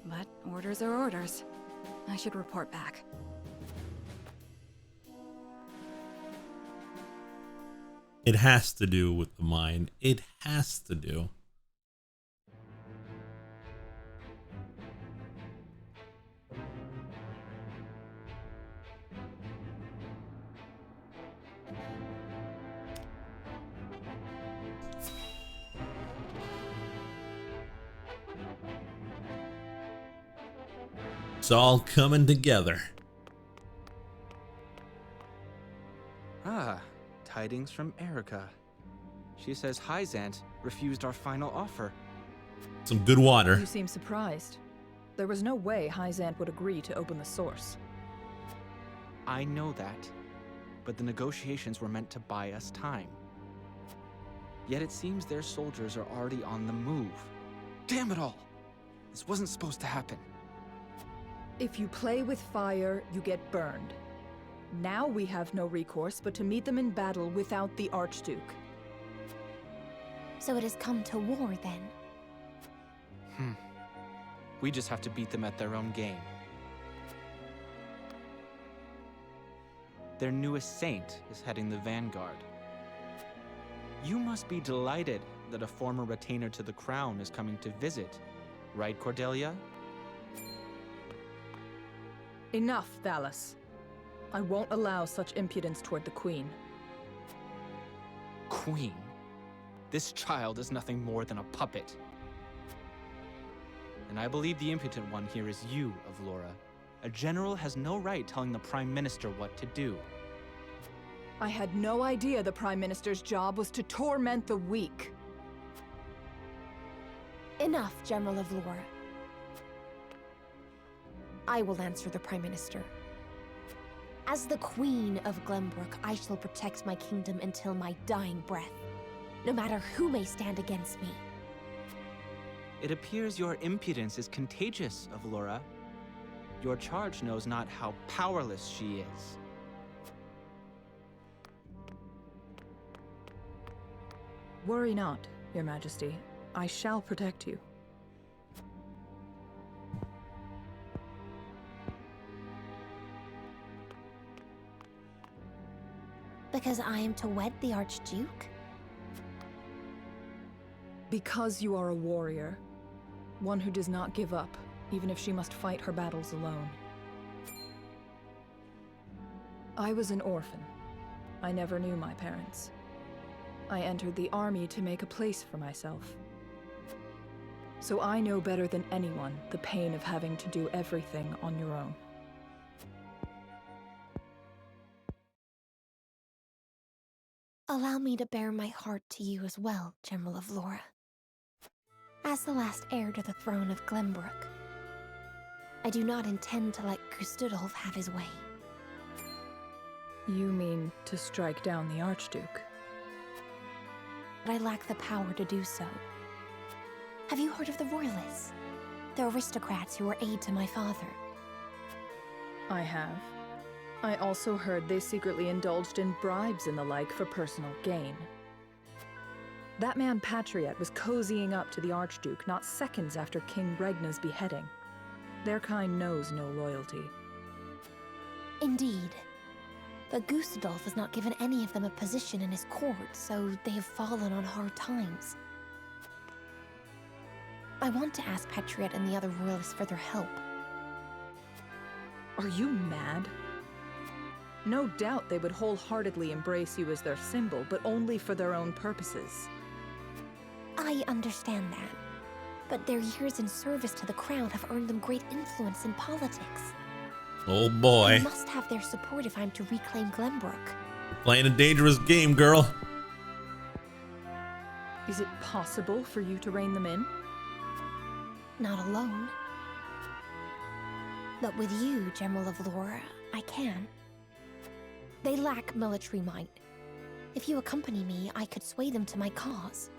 But orders are orders. I should report back. It has to do with the mine. It has to do. It's all coming together. Ah, tidings from Erica. She says Hyzant refused our final offer. Some good water. You seem surprised. There was no way Hyzant would agree to open the source. I know that, but the negotiations were meant to buy us time. Yet it seems their soldiers are already on the move. Damn it all! This wasn't supposed to happen. If you play with fire, you get burned. Now we have no recourse but to meet them in battle without the Archduke. So it has come to war, then? We just have to beat them at their own game. Their newest saint is heading the vanguard. You must be delighted that a former retainer to the crown is coming to visit, right, Cordelia? Enough, Thalos. I won't allow such impudence toward the Queen. Queen? This child is nothing more than a puppet. And I believe the impotent one here is you, Avlora. A general has no right telling the Prime Minister what to do. I had no idea the Prime Minister's job was to torment the weak. Enough, General Avlora. I will answer the Prime Minister. As the Queen of Glenbrook, I shall protect my kingdom until my dying breath, no matter who may stand against me. It appears your impudence is contagious, Avlora. Your charge knows not how powerless she is. Worry not, Your Majesty. I shall protect you. Because I am to wed the Archduke? Because you are a warrior. One who does not give up, even if she must fight her battles alone. I was an orphan. I never knew my parents. I entered the army to make a place for myself. So I know better than anyone the pain of having to do everything on your own. Allow me to bare my heart to you as well, General Avlora. As the last heir to the throne of Glenbrook, I do not intend to let Gustudolf have his way. You mean to strike down the Archduke? But I lack the power to do so. Have you heard of the Royalists? The aristocrats who were aid to my father. I have. I also heard they secretly indulged in bribes and the like for personal gain. That man Patriot was cozying up to the Archduke not seconds after King Regna's beheading. Their kind knows no loyalty. Indeed. But Gustudolf has not given any of them a position in his court, so they have fallen on hard times. I want to ask Patriot and the other royalists for their help. Are you mad? No doubt they would wholeheartedly embrace you as their symbol, but only for their own purposes. I understand that. But their years in service to the crown have earned them great influence in politics. Oh boy. I must have their support if I'm to reclaim Glenbrook. Playing a dangerous game, girl. Is it possible for you to rein them in? Not alone. But with you, General Avlora, I can. They lack military might. If you accompany me, I could sway them to my cause.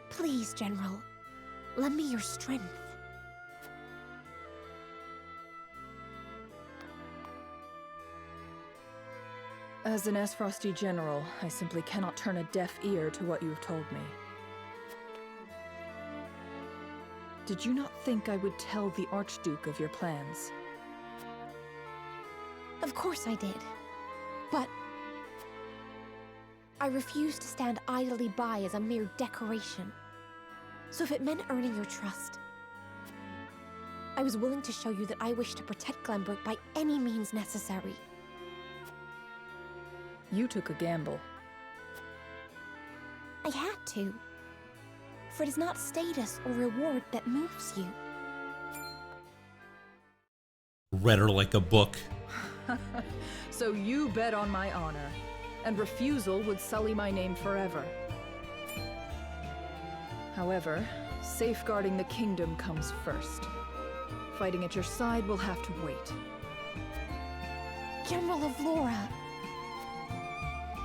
Please, General, lend me your strength. As an Esfrosty general, I simply cannot turn a deaf ear to what you've told me. Did you not think I would tell the Archduke of your plans? Of course I did. But I refuse to stand idly by as a mere decoration. So if it meant earning your trust, I was willing to show you that I wish to protect Glenbrook by any means necessary. You took a gamble. I had to. For it is not status or reward that moves you. Read her like a book. So you bet on my honor, and refusal would sully my name forever. However, safeguarding the kingdom comes first. Fighting at your side will have to wait. General Avlora!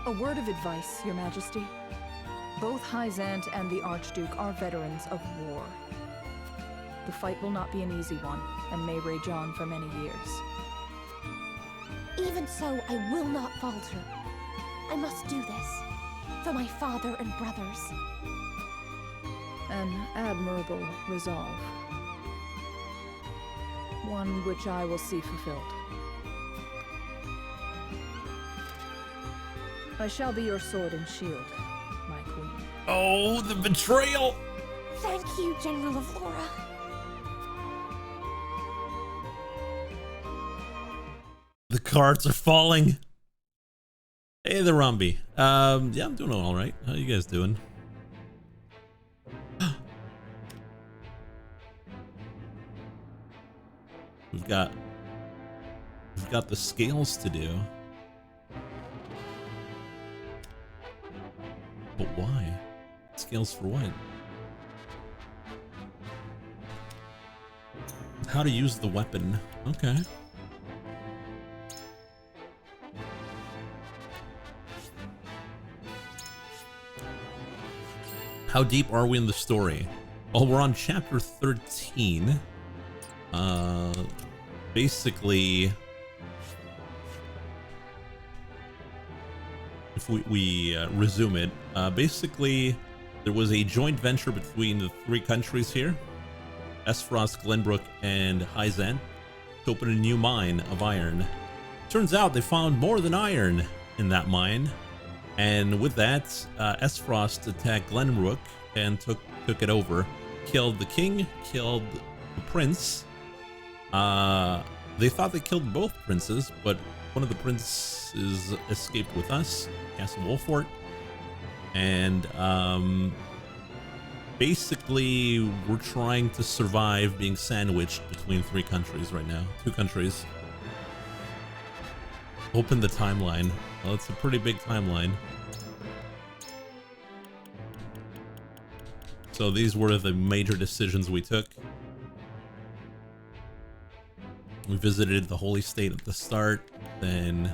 A word of advice, Your Majesty. Both Hyzant and the Archduke are veterans of war. The fight will not be an easy one, and may rage on for many years. Even so, I will not falter. I must do this, for my father and brothers. An admirable resolve. One which I will see fulfilled. I shall be your sword and shield, my queen. Oh, the betrayal! Thank you, General Avlora. The cards are falling. Hey, the Rumby. Yeah, I'm doing all right. How you guys doing? We've got the scales to do. But why? Scales for what? How to use the weapon. Okay. How deep are we in the story? Well, we're on chapter 13. Basically, if we resume it, basically there was a joint venture between the three countries here, Esfrost, Glenbrook, and Hyzant, to open a new mine of iron. Turns out they found more than iron in that mine, and with that, Esfrost attacked Glenbrook and took it over, killed the king, killed the prince. They thought they killed both princes, but one of the princes escaped with us, Castle Wolfort, and basically we're trying to survive being sandwiched between three countries right now. Two countries. Open the timeline. Well, it's a pretty big timeline. So these were the major decisions we took. We visited the Holy State at the start, then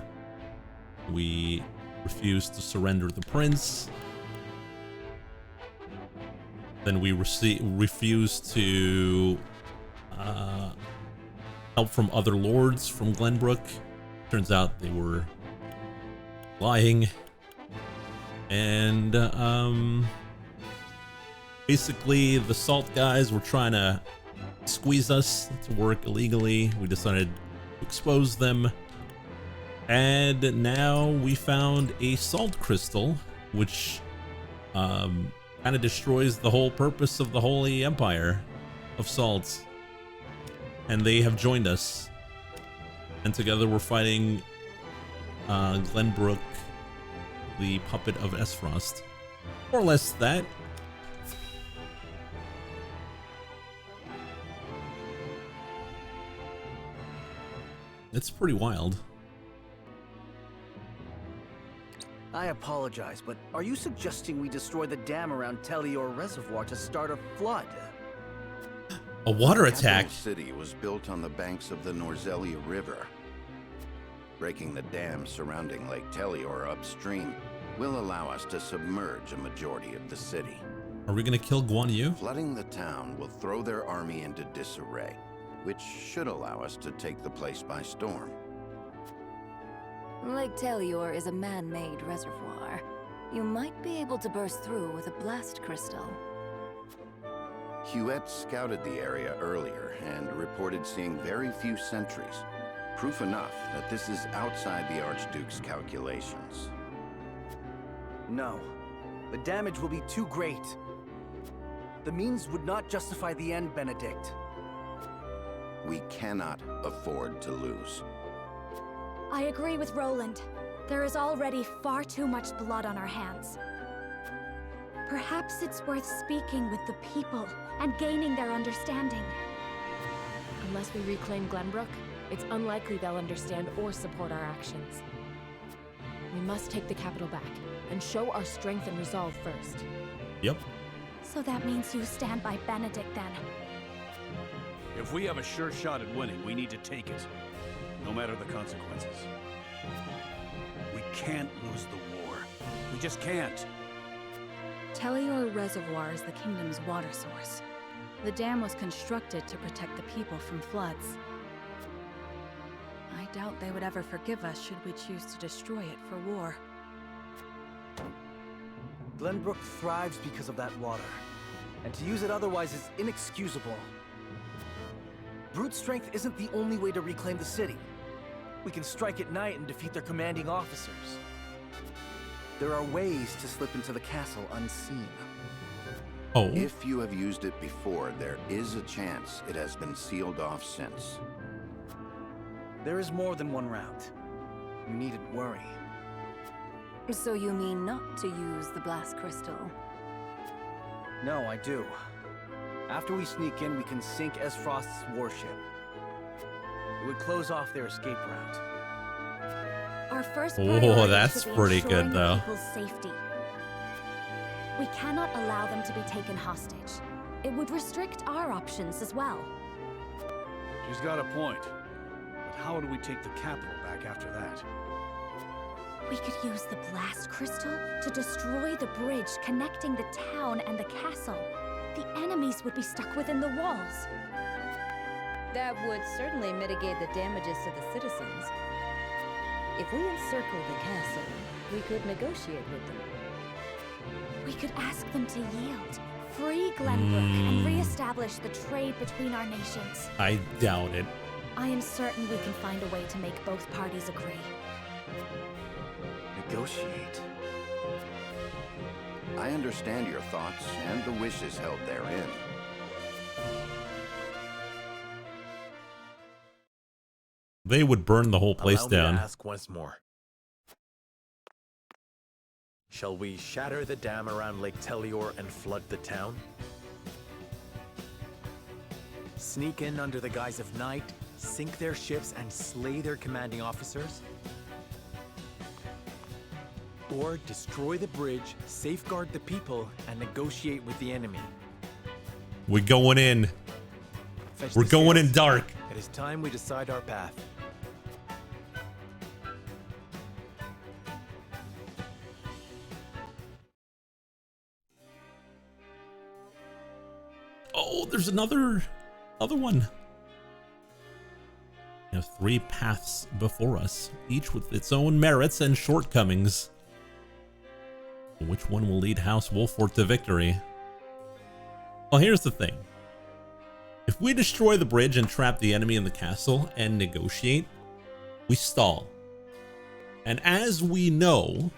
we refused to surrender the prince. Then we refused to help from other lords from Glenbrook. Turns out they were lying. And basically the Salt guys were trying to squeeze us to work illegally. We decided to expose them. And now we found a salt crystal, which kind of destroys the whole purpose of the Holy Empire of Salt. And they have joined us. And together we're fighting Glenbrook, the puppet of Esfrost. More or less that. It's pretty wild. I apologize, but are you suggesting we destroy the dam around Telior Reservoir to start a flood? A water The attack. capital city was built on the banks of the Norzelia River. Breaking the dam surrounding Lake Telior upstream will allow us to submerge a majority of the city. Are we gonna kill Guan Yu? Flooding the town will throw their army into disarray, which should allow us to take the place by storm. Lake Telior is a man-made reservoir. You might be able to burst through with a blast crystal. Huette scouted the area earlier and reported seeing very few sentries. Proof enough that this is outside the Archduke's calculations. No. The damage will be too great. The means would not justify the end, Benedict. We cannot afford to lose. I agree with Roland. There is already far too much blood on our hands. Perhaps it's worth speaking with the people and gaining their understanding. Unless we reclaim Glenbrook, it's unlikely they'll understand or support our actions. We must take the capital back and show our strength and resolve first. Yep. So that means you stand by Benedict then? If we have a sure shot at winning, we need to take it, no matter the consequences. We can't lose the war. We just can't. Telior Reservoir is the kingdom's water source. The dam was constructed to protect the people from floods. I doubt they would ever forgive us should we choose to destroy it for war. Glenbrook thrives because of that water, and to use it otherwise is inexcusable. Brute strength isn't the only way to reclaim the city. We can strike at night and defeat their commanding officers. There are ways to slip into the castle unseen. Oh. If you have used it before, there is a chance it has been sealed off since. There is more than one route. You needn't worry. So you mean not to use the blast crystal? No, I do. After we sneak in, we can sink Esfrost's warship. It would close off their escape route. Our first Oh, priority that's should be pretty ensuring good, the though. people's safety. We cannot allow them to be taken hostage. It would restrict our options as well. She's got a point. But how do we take the capital back after that? We could use the blast crystal to destroy the bridge connecting the town and the castle. The enemies would be stuck within the walls. That would certainly mitigate the damages to the citizens. If we encircle the castle, we could negotiate with them. We could ask them to yield, free Glenbrook, and re-establish the trade between our nations. I doubt it. I am certain we can find a way to make both parties agree. Negotiate. I understand your thoughts and the wishes held therein. They would burn the whole place Allow me down. to ask once more. Shall we shatter the dam around Lake Telior and flood the town? Sneak in under the guise of night, sink their ships, and slay their commanding officers? Or destroy the bridge, safeguard the people, and negotiate with the enemy? We're going in. Fetch We're the going in scales. dark. It is time we decide our path. Oh, there's another one. We have 3 paths before us, each with its own merits and shortcomings. Which one will lead House Wolfort to victory? Well, here's the thing. If we destroy the bridge and trap the enemy in the castle and negotiate, we stall. And as we know,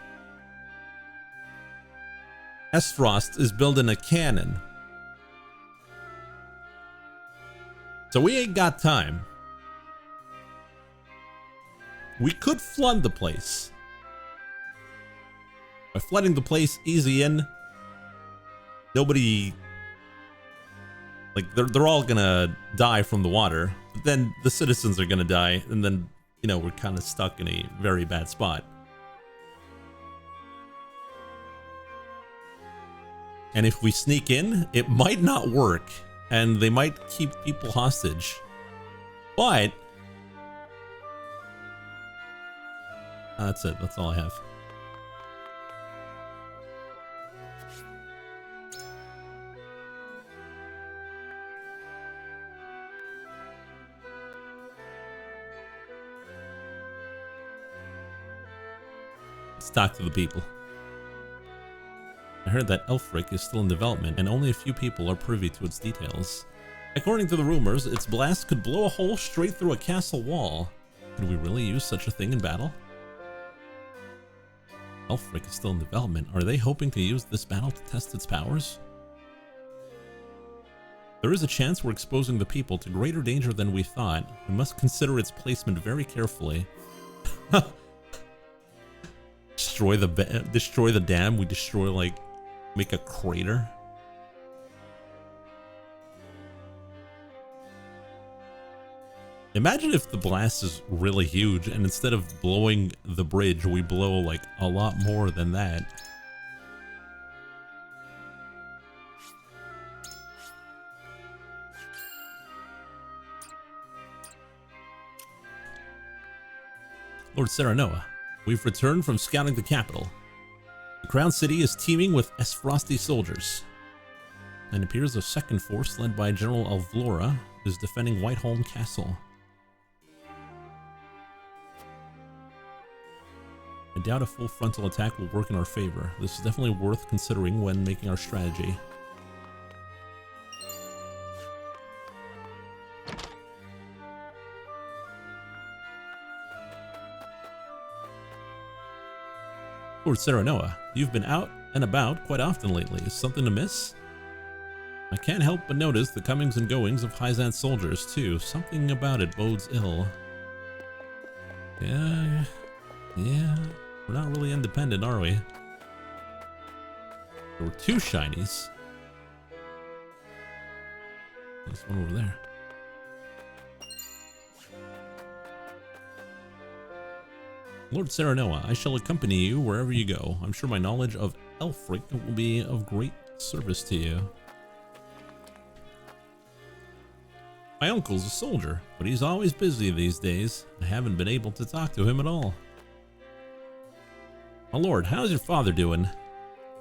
Esfrost is building a cannon. So we ain't got time. We could flood the place. By flooding the place, easy in. Nobody, like, they're all gonna die from the water. But then the citizens are gonna die, and then, you know, we're kind of stuck in a very bad spot. And if we sneak in, it might not work, and they might keep people hostage. But that's it. That's all I have. Let's talk to the people. I heard that Elfric is still in development and only a few people are privy to its details. According to the rumors, its blast could blow a hole straight through a castle wall. Could we really use such a thing in battle? Elfric is still in development. Are they hoping to use this battle to test its powers? There is a chance we're exposing the people to greater danger than we thought. We must consider its placement very carefully. Destroy the dam. We destroy, like, make a crater. Imagine if the blast is really huge and instead of blowing the bridge, we blow like a lot more than that. Lord Serenoa, we've returned from scouting the capital. The Crown City is teeming with Esfrosti soldiers. And it appears a second force led by General Alvlora is defending Whiteholm Castle. I doubt a full frontal attack will work in our favor. This is definitely worth considering when making our strategy. Lord Serenoa, you've been out and about quite often lately. Is something amiss? I can't help but notice the comings and goings of Hyzant's soldiers, too. Something about it bodes ill. Yeah. Yeah. We're not really independent, are we? There were 2 shinies. There's one over there. Lord Serenoa, I shall accompany you wherever you go. I'm sure my knowledge of Elfric will be of great service to you. My uncle's a soldier, but he's always busy these days. I haven't been able to talk to him at all. My lord, how's your father doing?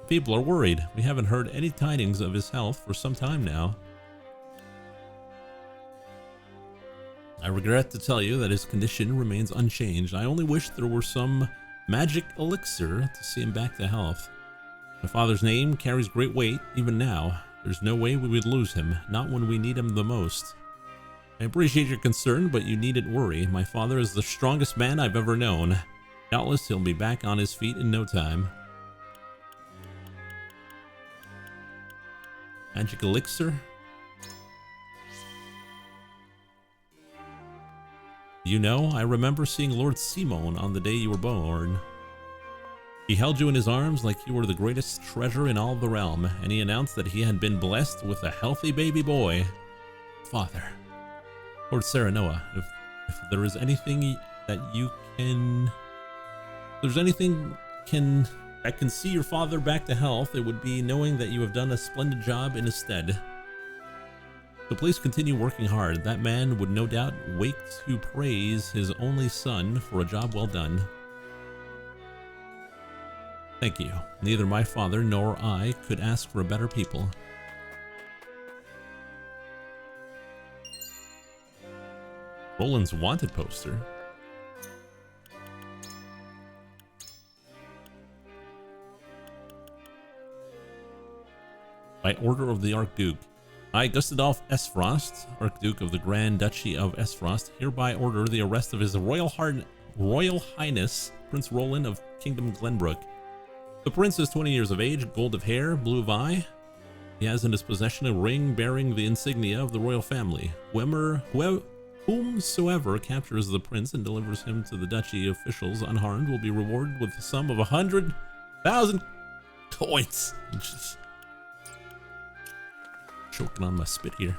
People are worried. We haven't heard any tidings of his health for some time now. I regret to tell you that his condition remains unchanged. I only wish there were some magic elixir to see him back to health. My father's name carries great weight even now. There's no way we would lose him, not when we need him the most. I appreciate your concern, but you needn't worry. My father is the strongest man I've ever known. Doubtless he'll be back on his feet in no time. Magic elixir? You know, I remember seeing Lord Simon on the day you were born. He held you in his arms like you were the greatest treasure in all the realm, and he announced that he had been blessed with a healthy baby boy. Father. Lord Serenoa, if there is anything that you can... If there's anything that can see your father back to health, it would be knowing that you have done a splendid job in his stead. So please continue working hard. That man would no doubt wake to praise his only son for a job well done. Thank you. Neither my father nor I could ask for a better people. Roland's wanted poster. By order of the Archduke. I, Gustadolf Esfrost, Archduke of the Grand Duchy of Esfrost, hereby order the arrest of His Royal Highness, Prince Roland of Kingdom Glenbrook. The prince is 20 years of age, gold of hair, blue of eye. He has in his possession a ring bearing the insignia of the royal family. Whomsoever captures the prince and delivers him to the duchy officials unharmed will be rewarded with the sum of 100,000 coins. Choking on my spit here.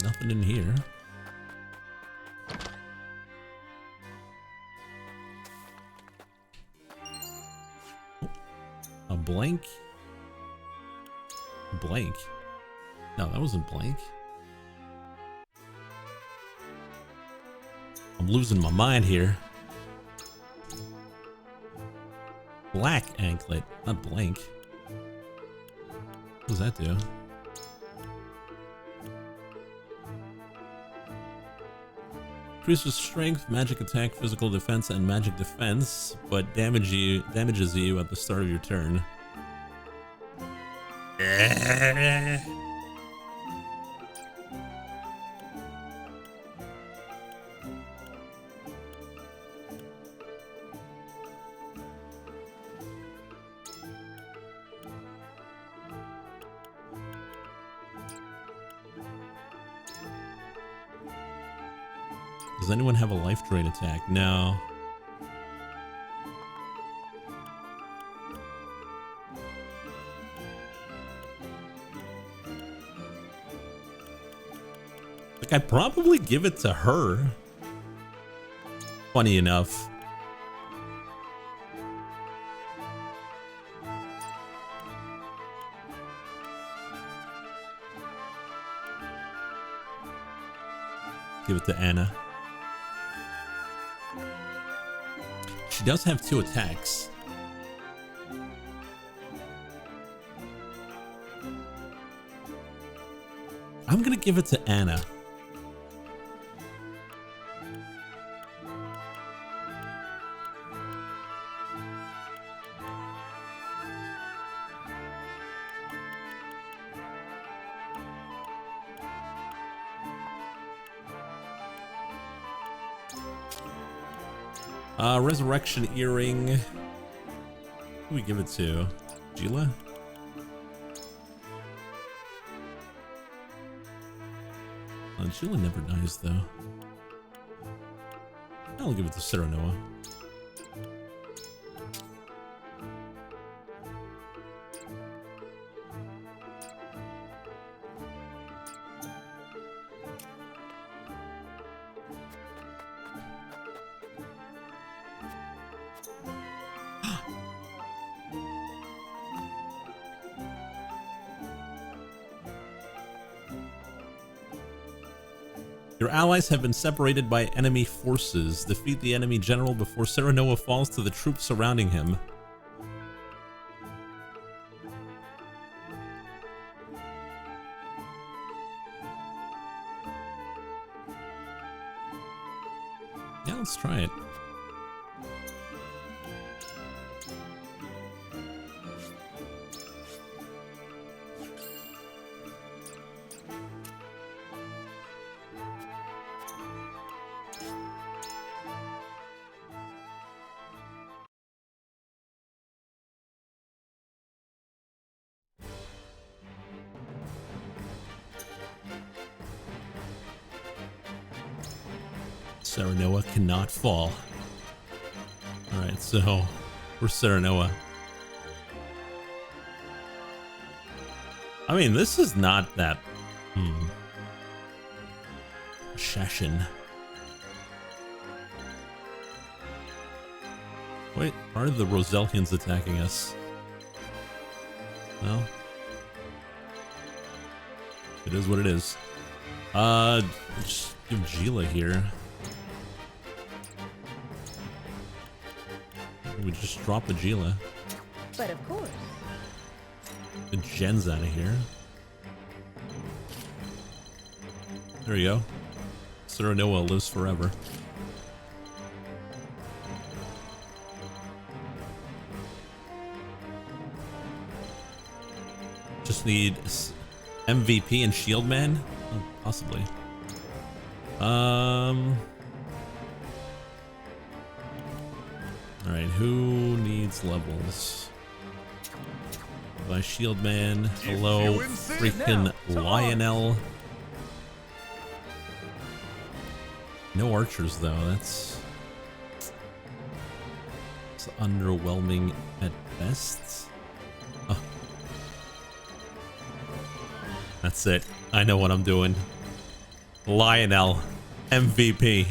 Nothing in here. A blank? Blank? No, that wasn't blank. I'm losing my mind here. Black anklet, not blank. What does that do? Increases strength, magic attack, physical defense, and magic defense, but damages you at the start of your turn. Does anyone have a life drain attack? No. Like, I'd probably give it to her. Funny enough. Give it to Anna. She does have 2 attacks. I'm gonna give it to Anna. Resurrection earring. Who do we give it to? Gila? Jilla never dies, though. I'll give it to Serenoa. Your allies have been separated by enemy forces. Defeat the enemy general before Serenoa falls to the troops surrounding him. Yeah, let's try it. Serenoa cannot fall. Alright, so we're Serenoa. I mean, this is not that... Shashin. Wait, are the Rosellians attacking us? No? It is what it is. Just give Jilla here. We just drop the Jilla. But of course. The Jen's out of here. There you go. Serenoa lives forever. Just need MVP and Shield Man? Oh, possibly. Alright, who needs levels? By Shield Man. Hello, freaking Lionel. No archers though, that's underwhelming at best. Oh. That's it. I know what I'm doing. Lionel, MVP.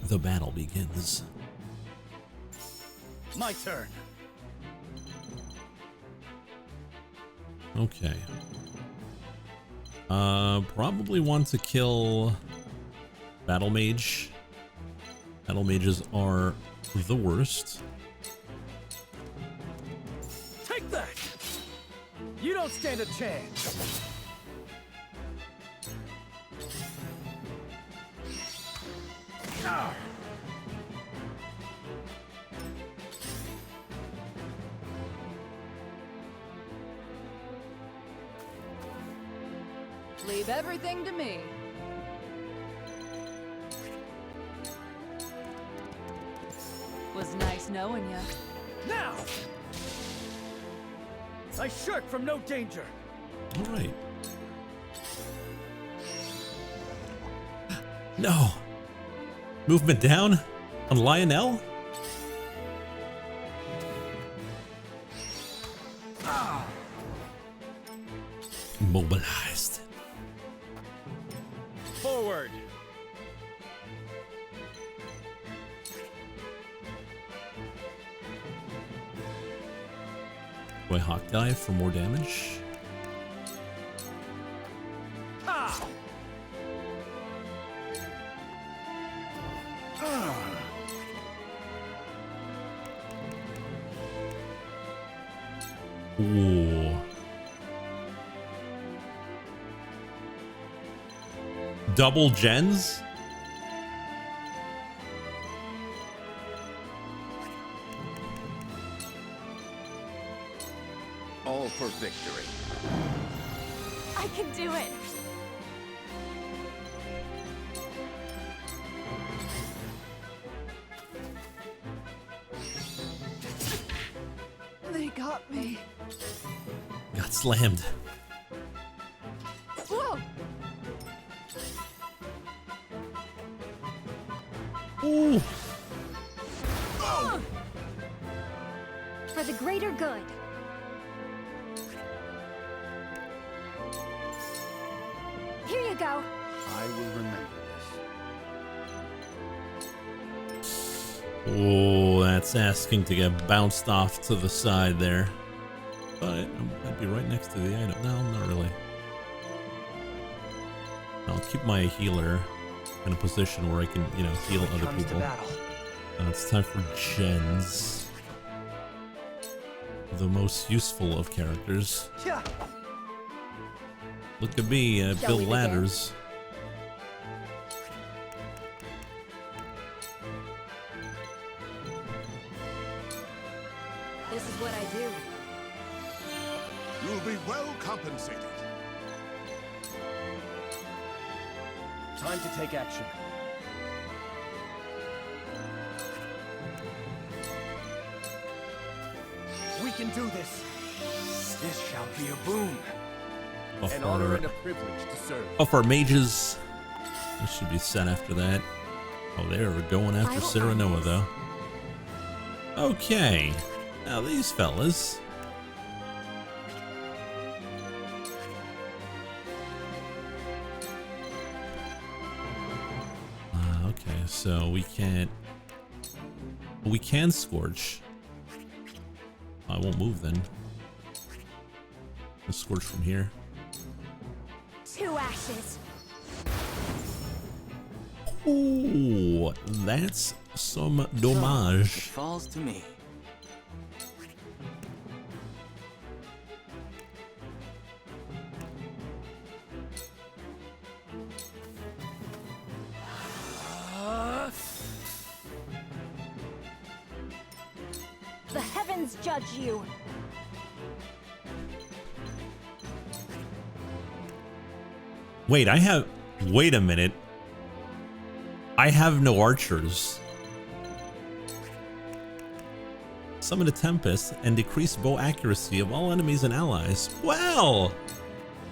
The battle begins. My turn. Okay. Probably want to kill Battle Mage. Battle Mages are the worst. Take that! You don't stand a chance. Ah. Leave everything to me. Was nice knowing you. Now! I shirk from no danger. All right. No. Movement down on Lionel? Ah. Mobilized. Forward. Do I Hawk Dive for more damage? Ah. Ooh. Double gens? All for victory. I can do it! They got me. Got slammed. Whoa! Ooh. For the greater good. Here you go. I will remember this. Oh, that's asking to get bounced off to the side there. But I'd be right next to the item. No, not really. I'll keep my healer in a position where I can, you know, heal other people. It's time for gens. The most useful of characters. Look at me, build ladders. This is what I do. You'll be well compensated. Time to take action. We can do this. This shall be a boon. An honor and a privilege to serve. Off our mages. This should be set after that. Oh, they're going after Serenoa, though. Okay. Now these fellas. Okay, so we can't. We can scorch. I won't move then. We'll scorch from here. 2 ashes. Ooh, that's some dommage. Falls to me. The heavens judge you. Wait, wait a minute. I have no archers. Summon a Tempest and decrease bow accuracy of all enemies and allies. Well,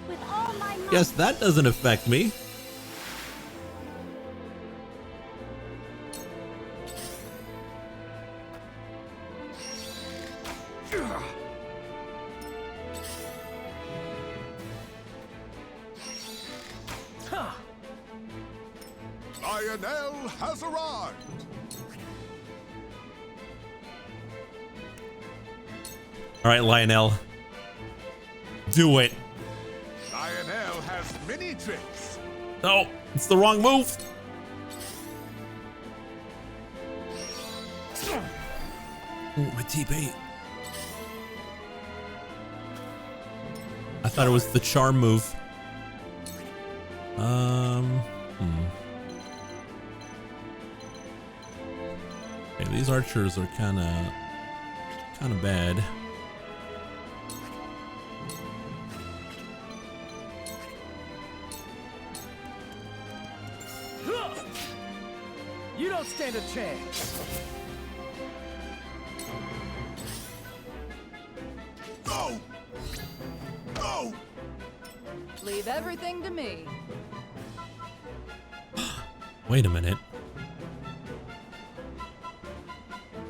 With all my might. guess that doesn't affect me. Lionel has arrived. All right, Lionel. Do it. Lionel has many tricks. No, it's the wrong move. Ooh, my TP. I thought it was the charm move. Okay, these archers are kind of bad. You don't stand a chance. Go! Go! Leave everything to me. Wait a minute.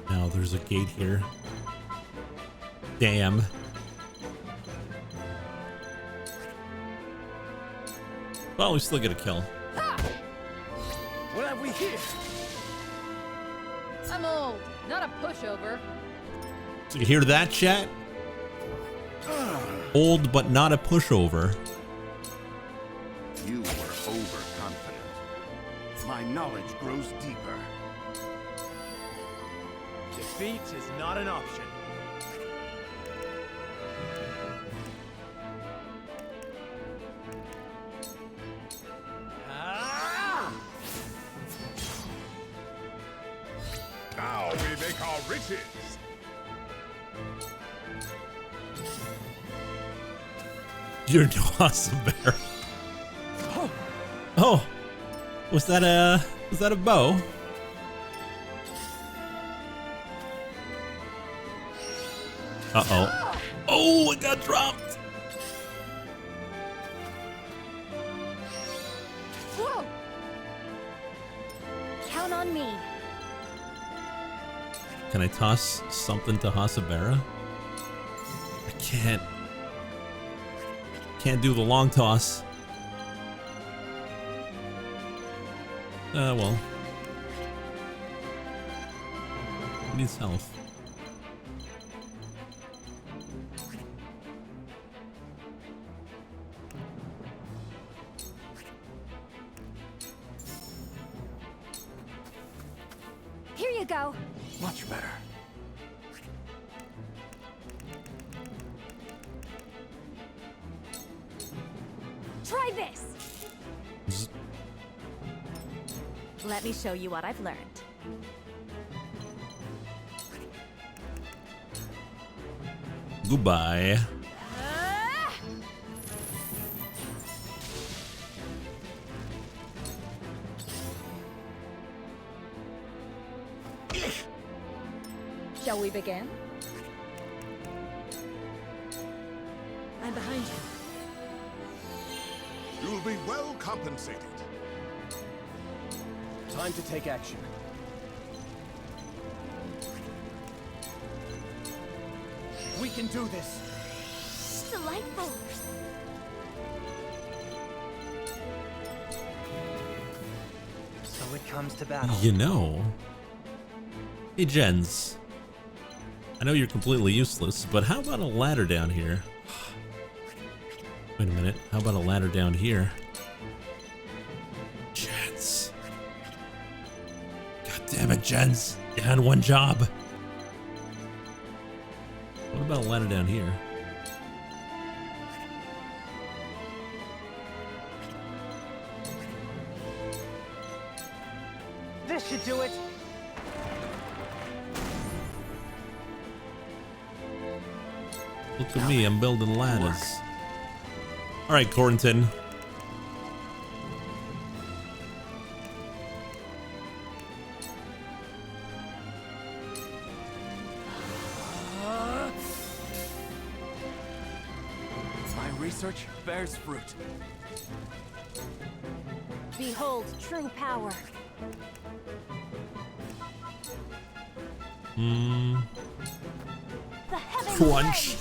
Now there's a gate here. Damn. Well, we still get a kill. What have we here? I'm old, not a pushover. So you hear that, chat? Old, but not a pushover. You were overconfident. My knowledge grows deeper. Defeat is not an option. Now we make our riches. You're no awesome bear. Oh, was that a bow? Uh-oh. Oh, it got dropped. Whoa! Count on me. Can I toss something to Hasabera? I can't. Can't do the long toss. Well. He needs health. Here you go. Much better. Try this. Let me show you what I've learned. Goodbye. Shall we begin? I'm behind you. You'll be well compensated. Time to take action. We can do this. Delightful. So it comes to battle. You know. Hey, Jens. I know you're completely useless, but how about a ladder down here? Wait a minute. How about a ladder down here? Jens. God damn it, Jens. You had one job. What about a ladder down here? This should do it. Look at me, I'm building ladders. Alright, Corrington. My research bears fruit. Behold true power. The heaven Crunch.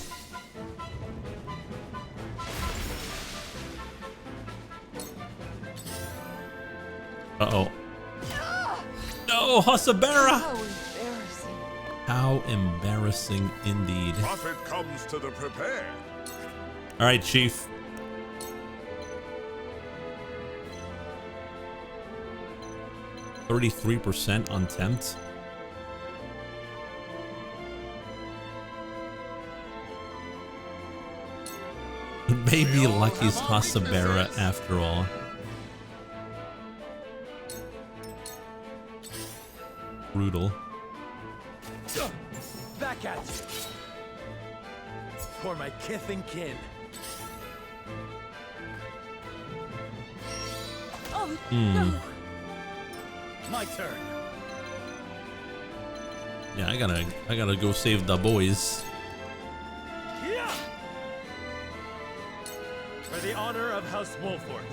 Uh-oh. No, Hasabera! How embarrassing indeed. Profit comes to the prepared. All right, Chief. %33% on tempt. Maybe Lucky's Hasabera after all. Brutal. Back at you. For my kith and kin. Oh, no. My turn. Yeah, I gotta go save the boys. Yeah. For the honor of House Wolford.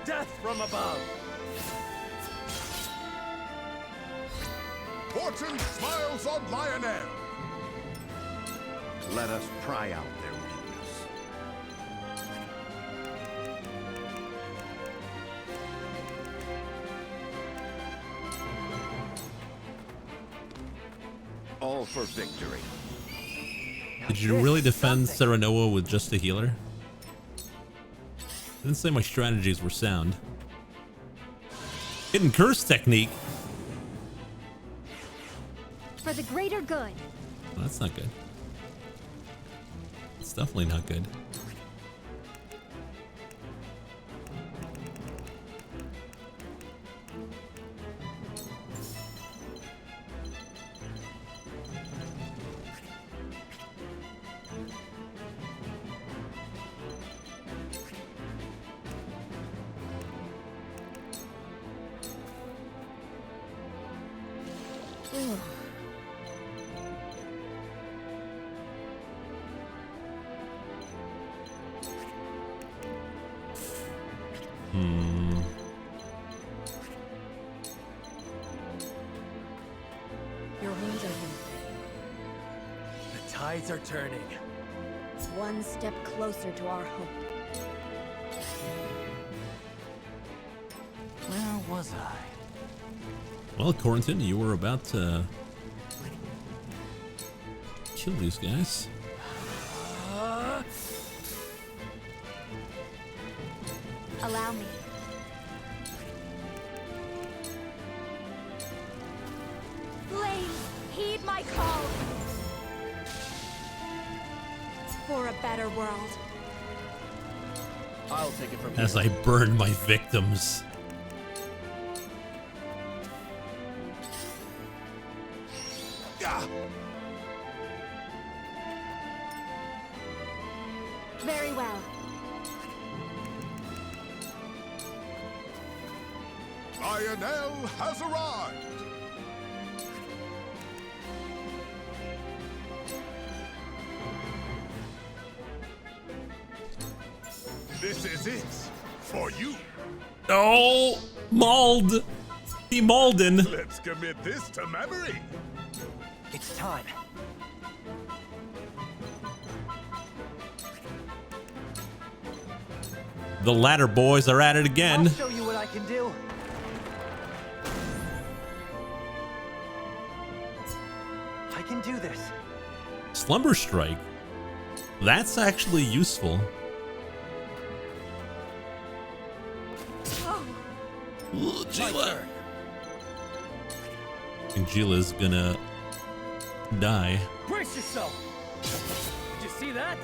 Death from above. Fortune smiles on Lionel. Let us pry out their weakness. All for victory. Did you really defend Serenoa with just a healer? I didn't say my strategies were sound. Hidden curse technique. for the greater good. Well, that's not good. It's definitely not good. Your wounds are healed. The tides are turning. One step closer to our hope. Where was I? Well, Corrington, you were about to kill these guys. Allow me. Flames, heed my call. For a better world. I'll take it from As here. I burn my victims. Very well. Lionel has arrived! This is it for you. Oh, mauled. He mauled-in. Let's commit this to memory. It's time. The ladder boys are at it again. I'll show you what I can do. I can do this. Slumber Strike. That's actually useful. Ooh, Gila. I think Gila's gonna die. Brace yourself. Did you see that?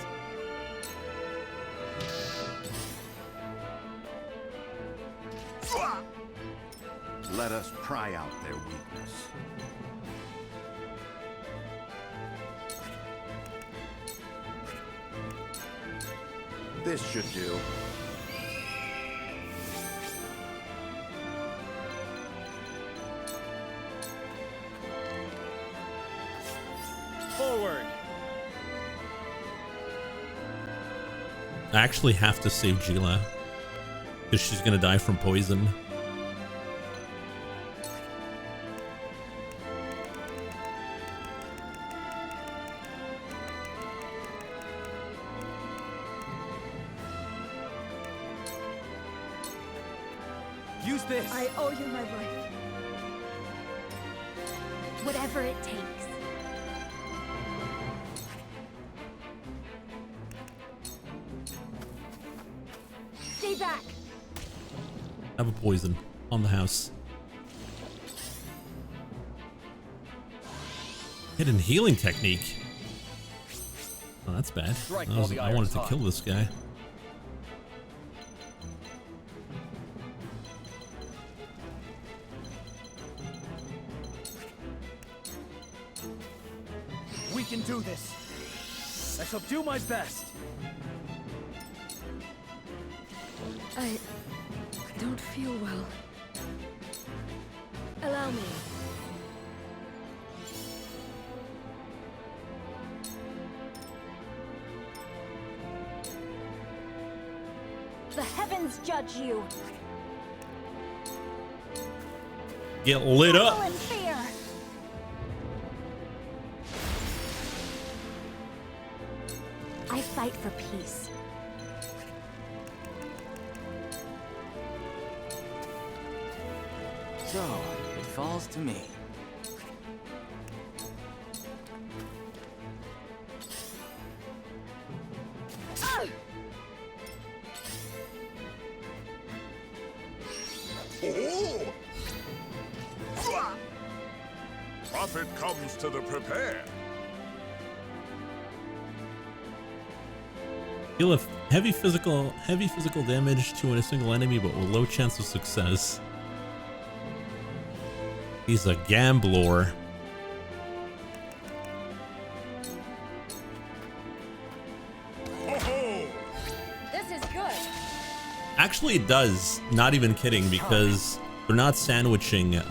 Let us pry out their weakness. This should do. Forward. I actually have to save Gila because she's gonna die from poison. Use this. I owe you my life. Whatever it takes. Stay back. Have a poison on the house. Hidden healing technique. Oh, that's bad. I wanted to kill this guy. We can do this. I shall do my best. I don't feel well. Allow me. The heavens judge you. Get lit up. Tremble in fear. I fight for peace. So, it falls to me. Oh! Profit comes to the prepared. Deal heavy physical damage to a single enemy, but with low chance of success. He's a gambler. This is good. Actually, it does. Not even kidding, because they're not sandwiching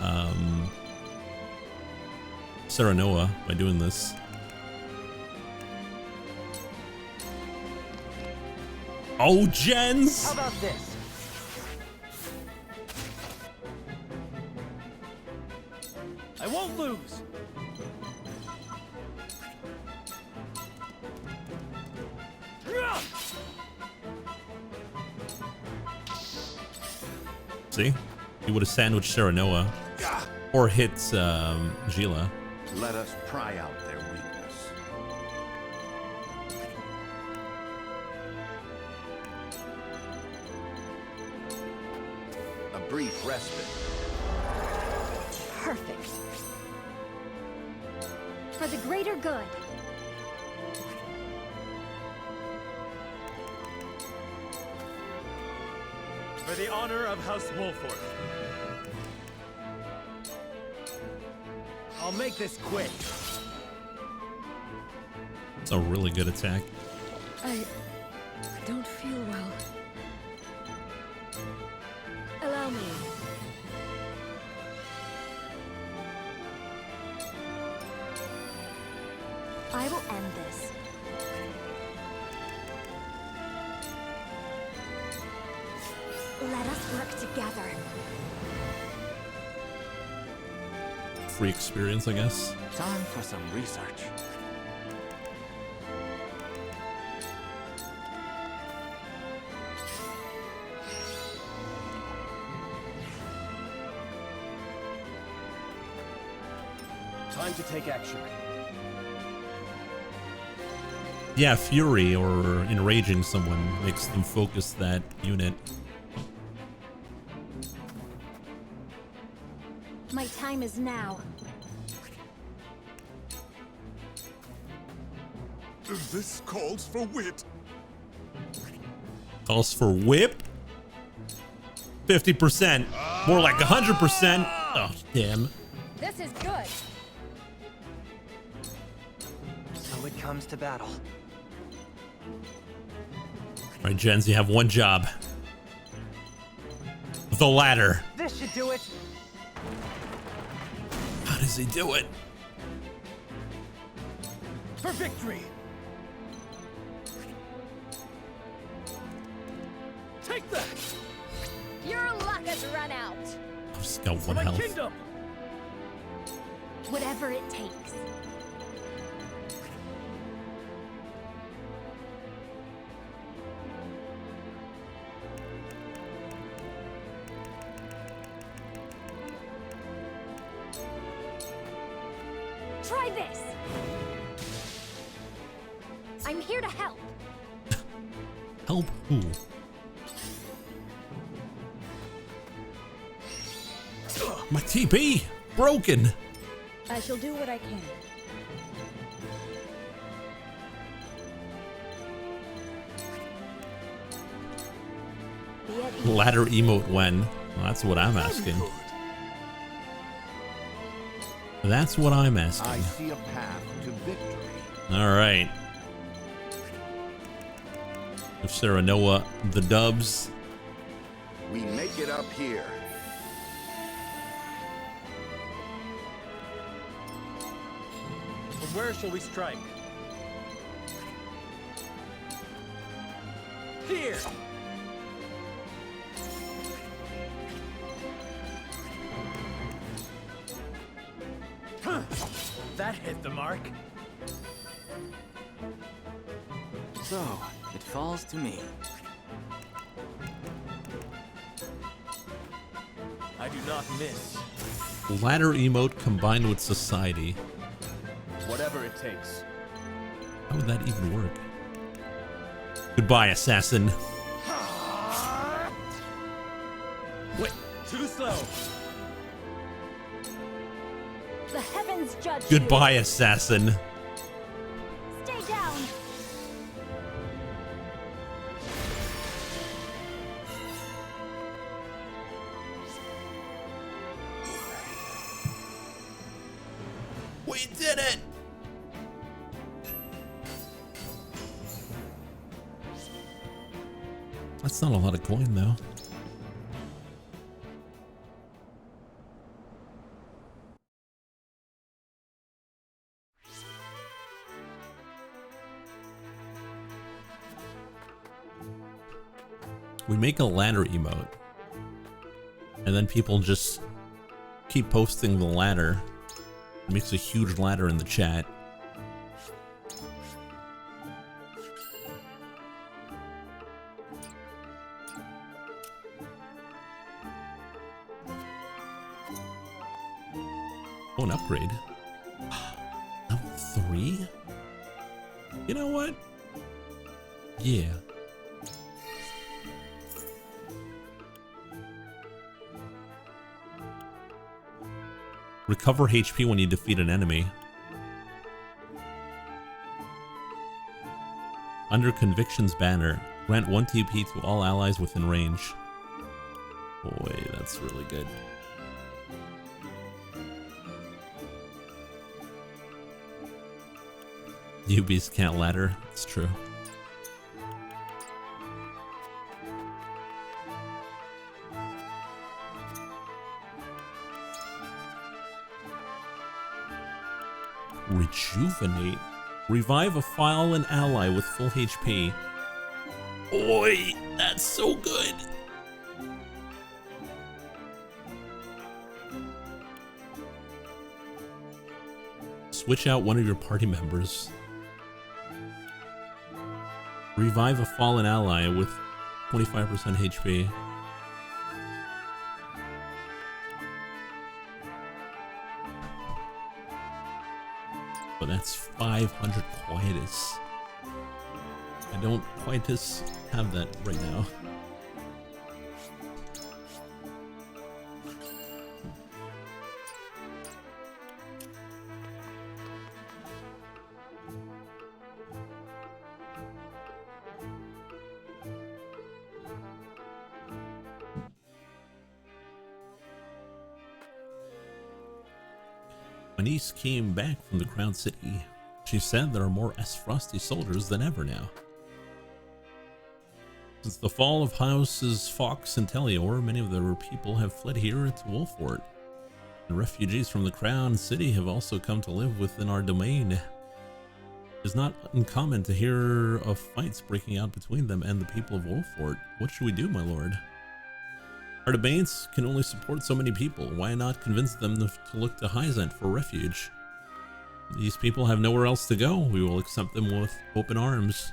Serenoa by doing this. Oh, Jens! How about this? I won't lose. See? He would have sandwiched Serenoa. Or hit Gila. Let us pry out their weakness. A brief respite. Perfect. For the greater good. For the honor of House Wolford. I'll make this quick. It's a really good attack. I don't feel well. Allow me. I will end this. Let us work together. Free experience, I guess. Time for some research. Time to take action. Yeah, Fury or enraging someone makes them focus that unit. My time is now. This calls for wit. Calls for whip. 50%. More like 100%. Oh, damn. This is good. So it comes to battle. All right, Jens, you have one job. The ladder. This should do it. How does he do it? For victory. Take that. Your luck has run out. I've just got For one my health. kingdom. Whatever it takes. Try this. I'm here to help. Help who? My TP broken. I shall do what I can. Be at ease. Ladder emote when? Well, that's what I'm asking. That's what I'm asking. I see a path to victory. All right. If Serenoa the dubs. We make it up here. From where shall we strike? Here! That hit the mark. So, it falls to me. I do not miss. Ladder emote combined with society. Whatever it takes. How would that even work? Goodbye, assassin. Wait, too slow. The heavens judge Goodbye, assassin. you. Stay down. We did it! That's not a lot of coin, though. We make a ladder emote, and then people just keep posting the ladder. It makes a huge ladder in the chat. Oh, an upgrade. Level 3? You know what? Yeah. Recover HP when you defeat an enemy. Under Conviction's banner, grant 1 TP to all allies within range. Boy, that's really good. Newbies can't ladder. It's true. Rejuvenate. Revive a fallen ally with full HP. Oi, that's so good. Switch out one of your party members. Revive a fallen ally with 25% HP. But that's 500 quietus. I don't quietus have that right now. My niece came back from the Crown City. She said there are more S-Frosty soldiers than ever now. Since the fall of Houses Fox and Telior, many of their people have fled here to Wolfort. And refugees from the Crown City have also come to live within our domain. It is not uncommon to hear of fights breaking out between them and the people of Wolfort. What should we do, my lord? Our domains can only support so many people. Why not convince them to look to Hyzant for refuge? These people have nowhere else to go. We will accept them with open arms.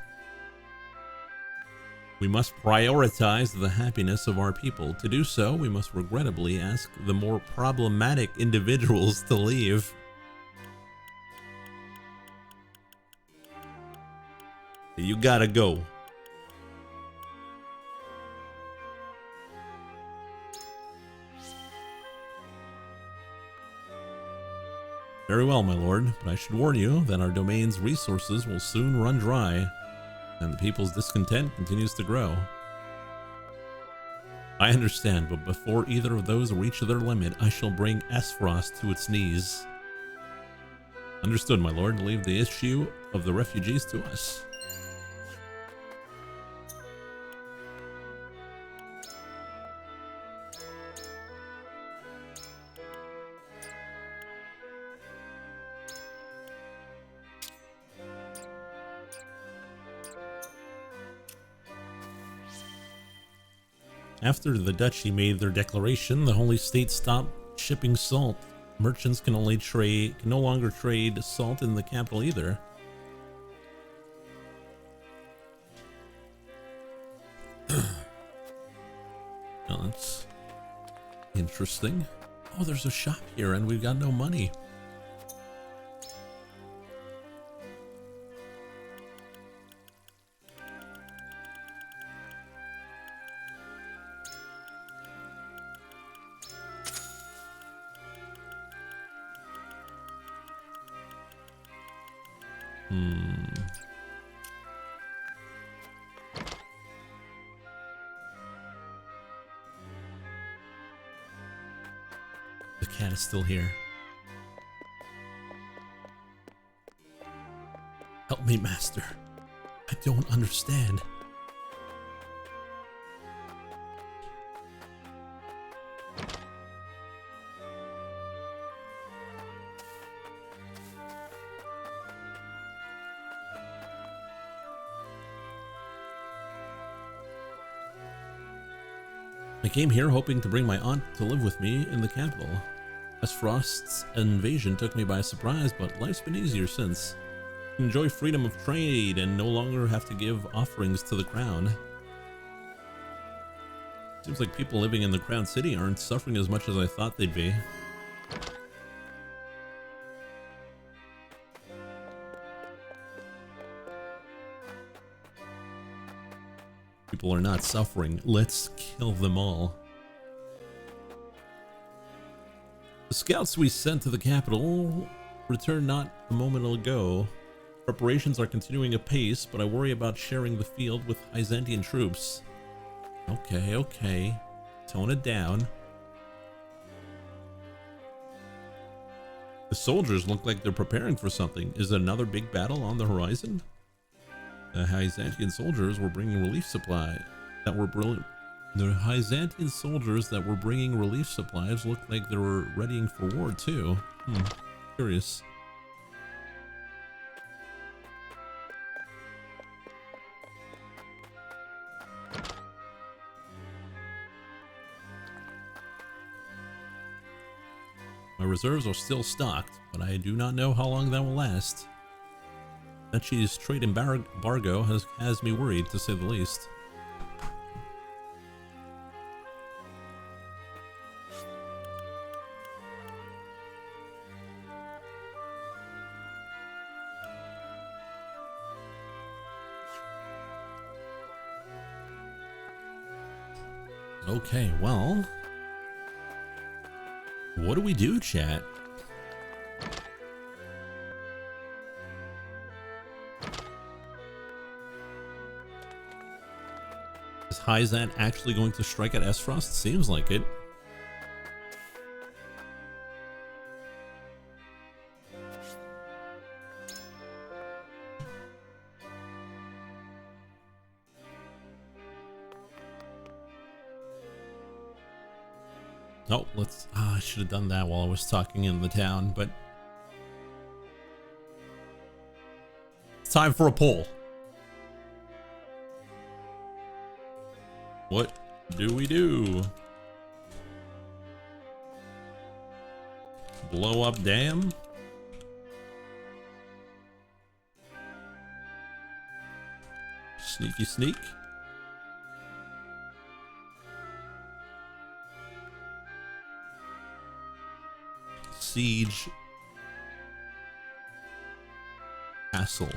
We must prioritize the happiness of our people. To do so, we must regrettably ask the more problematic individuals to leave. You gotta go. Very well, my lord, but I should warn you that our domain's resources will soon run dry, and the people's discontent continues to grow. I understand, but before either of those reach their limit, I shall bring S-Frost to its knees. Understood, my lord. Leave the issue of the refugees to us. After the duchy made their declaration, the Holy State stopped shipping salt. Merchants can no longer trade salt in the capital either. Well, that's interesting. Oh, there's a shop here and we've got no money. The cat is still here. Help me, master. I don't understand. came here hoping to bring my aunt to live with me in the capital. Frost's invasion took me by surprise, but life's been easier since. Enjoy freedom of trade and no longer have to give offerings to the crown. Seems like people living in the Crown City aren't suffering as much as I thought they'd be. People are not suffering. Let's kill them all. The scouts we sent to the capital returned not a moment ago. Preparations are continuing apace, but I worry about sharing the field with Byzantine troops. Okay, okay. Tone it down. The soldiers look like they're preparing for something. Is there another big battle on the horizon? The Byzantine soldiers were bringing relief supply that were brilliant. The Byzantine soldiers that were bringing relief supplies looked like they were readying for war too. Curious. My reserves are still stocked, but I do not know how long that will last. Nechi's trade embargo has me worried, to say the least. Okay, well, what do we do, chat? Is Hyzant actually going to strike at Esfrost? Seems like it. Oh, let's... I should have done that while I was talking in the town, but... It's time for a poll. What do we do? Blow up dam? Sneaky sneak? Siege castle.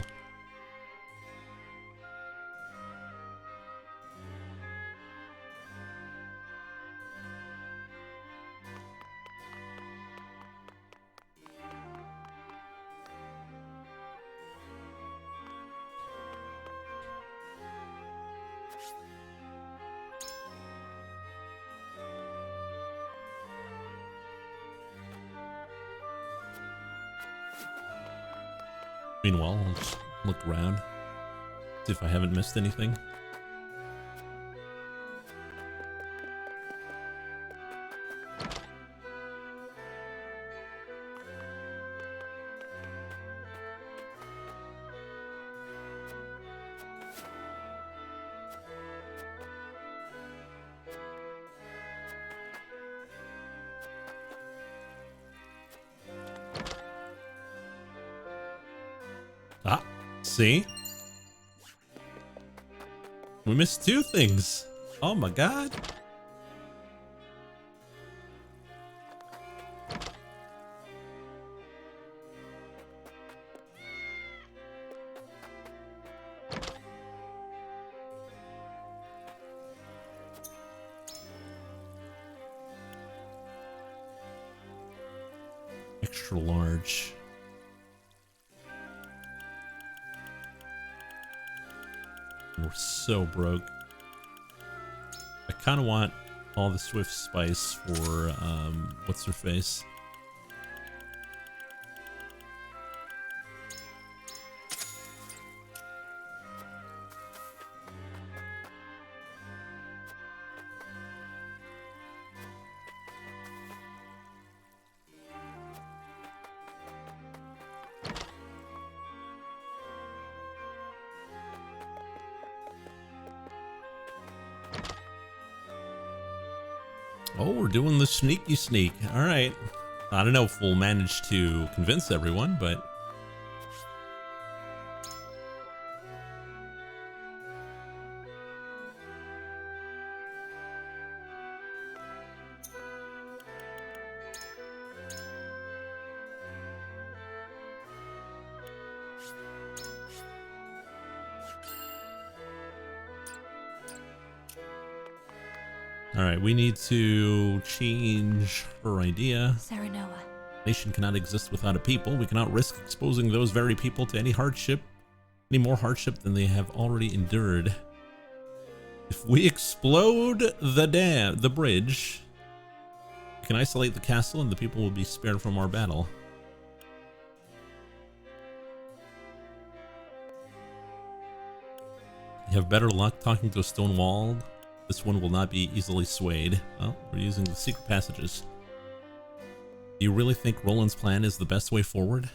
Meanwhile, I'll just look around, see if I haven't missed anything. See? We missed two things. Oh my god. Extra large. We're so broke. I kind of want all the Swift Spice for, what's her face? Oh, we're doing the sneaky sneak. All right. I don't know if we'll manage to convince everyone, but... All right, we need to change her idea. Serenoa. Nation cannot exist without a people. We cannot risk exposing those very people to any more hardship than they have already endured. If we explode the bridge, we can isolate the castle and the people will be spared from our battle. You have better luck talking to a stone wall. This one will not be easily swayed. Oh, we're using the secret passages. Do you really think Roland's plan is the best way forward?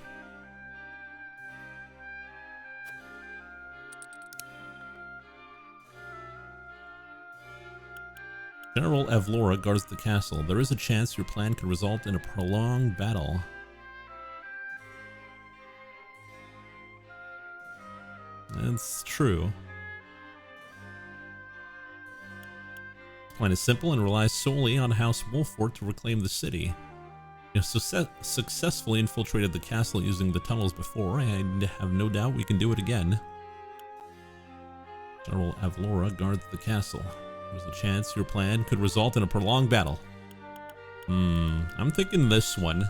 General Avlora guards the castle. There is a chance your plan could result in a prolonged battle. That's true. The plan is simple and relies solely on House Wolfort to reclaim the city. You have successfully infiltrated the castle using the tunnels before. I have no doubt we can do it again. General Avlora guards the castle. There's a chance your plan could result in a prolonged battle. I'm thinking this one.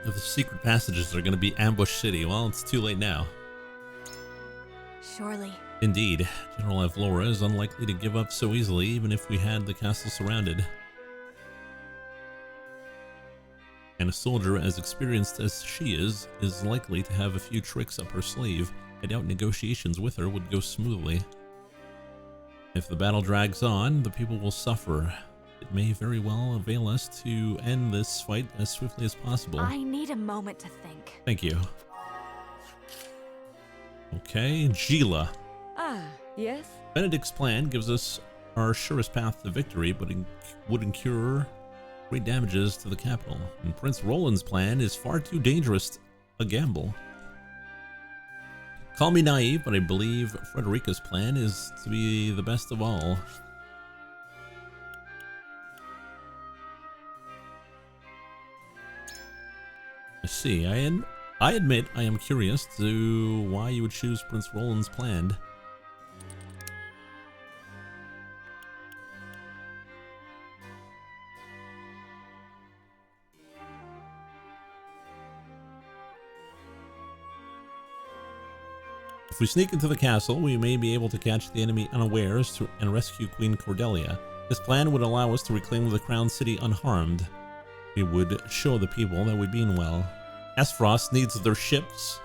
If the secret passages are going to be Ambush City, well, it's too late now. Surely. Indeed, General Avlora is unlikely to give up so easily, even if we had the castle surrounded. And a soldier as experienced as she is likely to have a few tricks up her sleeve. I doubt negotiations with her would go smoothly. If the battle drags on, the people will suffer. It may very well avail us to end this fight as swiftly as possible. I need a moment to think. Thank you. Okay, Gila. Ah, yes? Benedict's plan gives us our surest path to victory, but it would incur great damages to the capital. And Prince Roland's plan is far too dangerous a gamble. Call me naive, but I believe Frederica's plan is to be the best of all. Let's see, I admit I am curious to why you would choose Prince Roland's plan. If we sneak into the castle, we may be able to catch the enemy unawares and rescue Queen Cordelia. This plan would allow us to reclaim the crown city unharmed. We would show the people that we mean well. Aesfrost needs their ships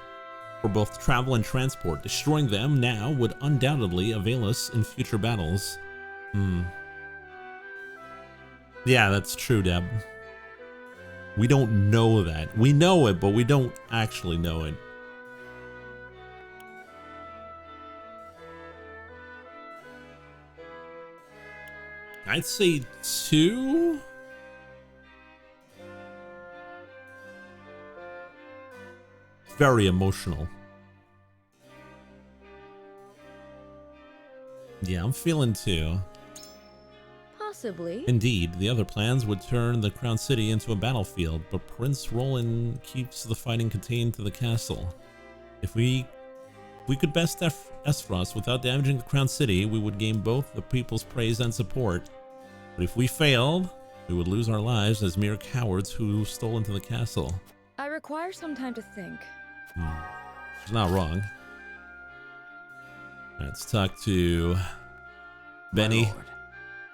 for both travel and transport. Destroying them now would undoubtedly avail us in future battles. Yeah, that's true, Deb. We don't know that. We know it, but we don't actually know it. I'd say 2. Very emotional. Yeah, I'm feeling 2. Possibly. Indeed, the other plans would turn the Crown City into a battlefield, but Prince Roland keeps the fighting contained to the castle. If we could best Aesfrost without damaging the Crown City, we would gain both the people's praise and support. But if we failed, we would lose our lives as mere cowards who stole into the castle. I require some time to think. She's not wrong. Let's talk to Benny.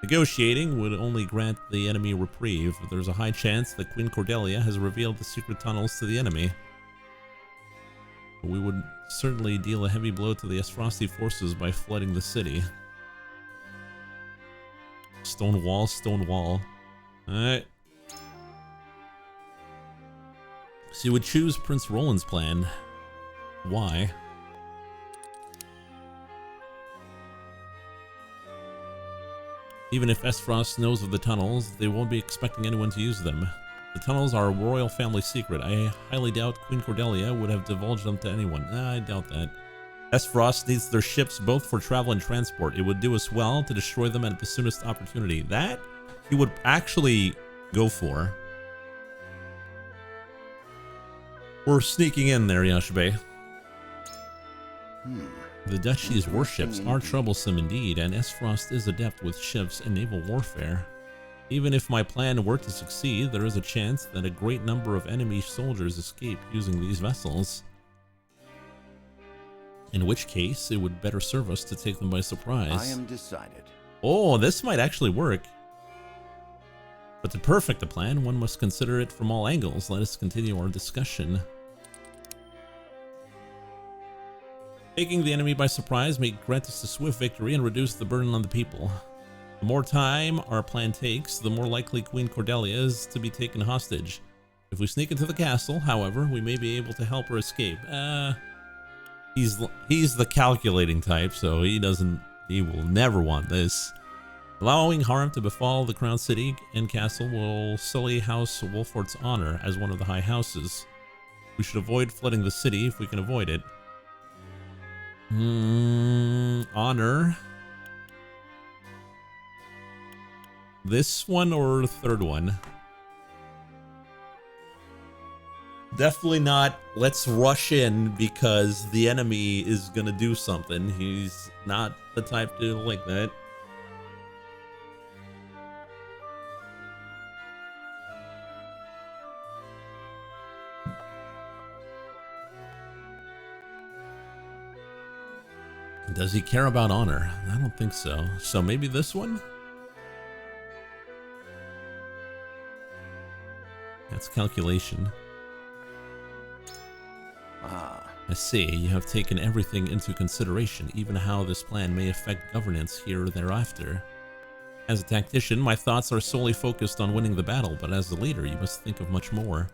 Negotiating would only grant the enemy a reprieve. There's a high chance that Queen Cordelia has revealed the secret tunnels to the enemy. But we would certainly deal a heavy blow to the Aesfrosti forces by flooding the city. Stone wall, stone wall. Alright. So you would choose Prince Roland's plan. Why? Even if Esfrost knows of the tunnels, they won't be expecting anyone to use them. The tunnels are a royal family secret. I highly doubt Queen Cordelia would have divulged them to anyone. I doubt that. Esfrost needs their ships both for travel and transport. It would do us well to destroy them at the soonest opportunity. That he would actually go for. We're sneaking in there, Yashbe. The Duchy's warships are troublesome indeed, and Esfrost is adept with ships and naval warfare. Even if my plan were to succeed, there is a chance that a great number of enemy soldiers escape using these vessels. In which case, it would better serve us to take them by surprise. I am decided. Oh, this might actually work. But to perfect the plan, one must consider it from all angles. Let us continue our discussion. Taking the enemy by surprise may grant us a swift victory and reduce the burden on the people. The more time our plan takes, the more likely Queen Cordelia is to be taken hostage. If we sneak into the castle, however, we may be able to help her escape. He's the calculating type, so he will never want this. Allowing harm to befall the crown city and castle will sully House Wolfort's honor as one of the high houses. We should avoid flooding the city if we can avoid it. Honor. This one or the third one? Definitely not, let's rush in because the enemy is gonna do something. He's not the type to like that. Does he care about honor? I don't think so. So maybe this one? That's calculation. I see, you have taken everything into consideration, even how this plan may affect governance here or thereafter. As a tactician, my thoughts are solely focused on winning the battle, but as a leader, you must think of much more.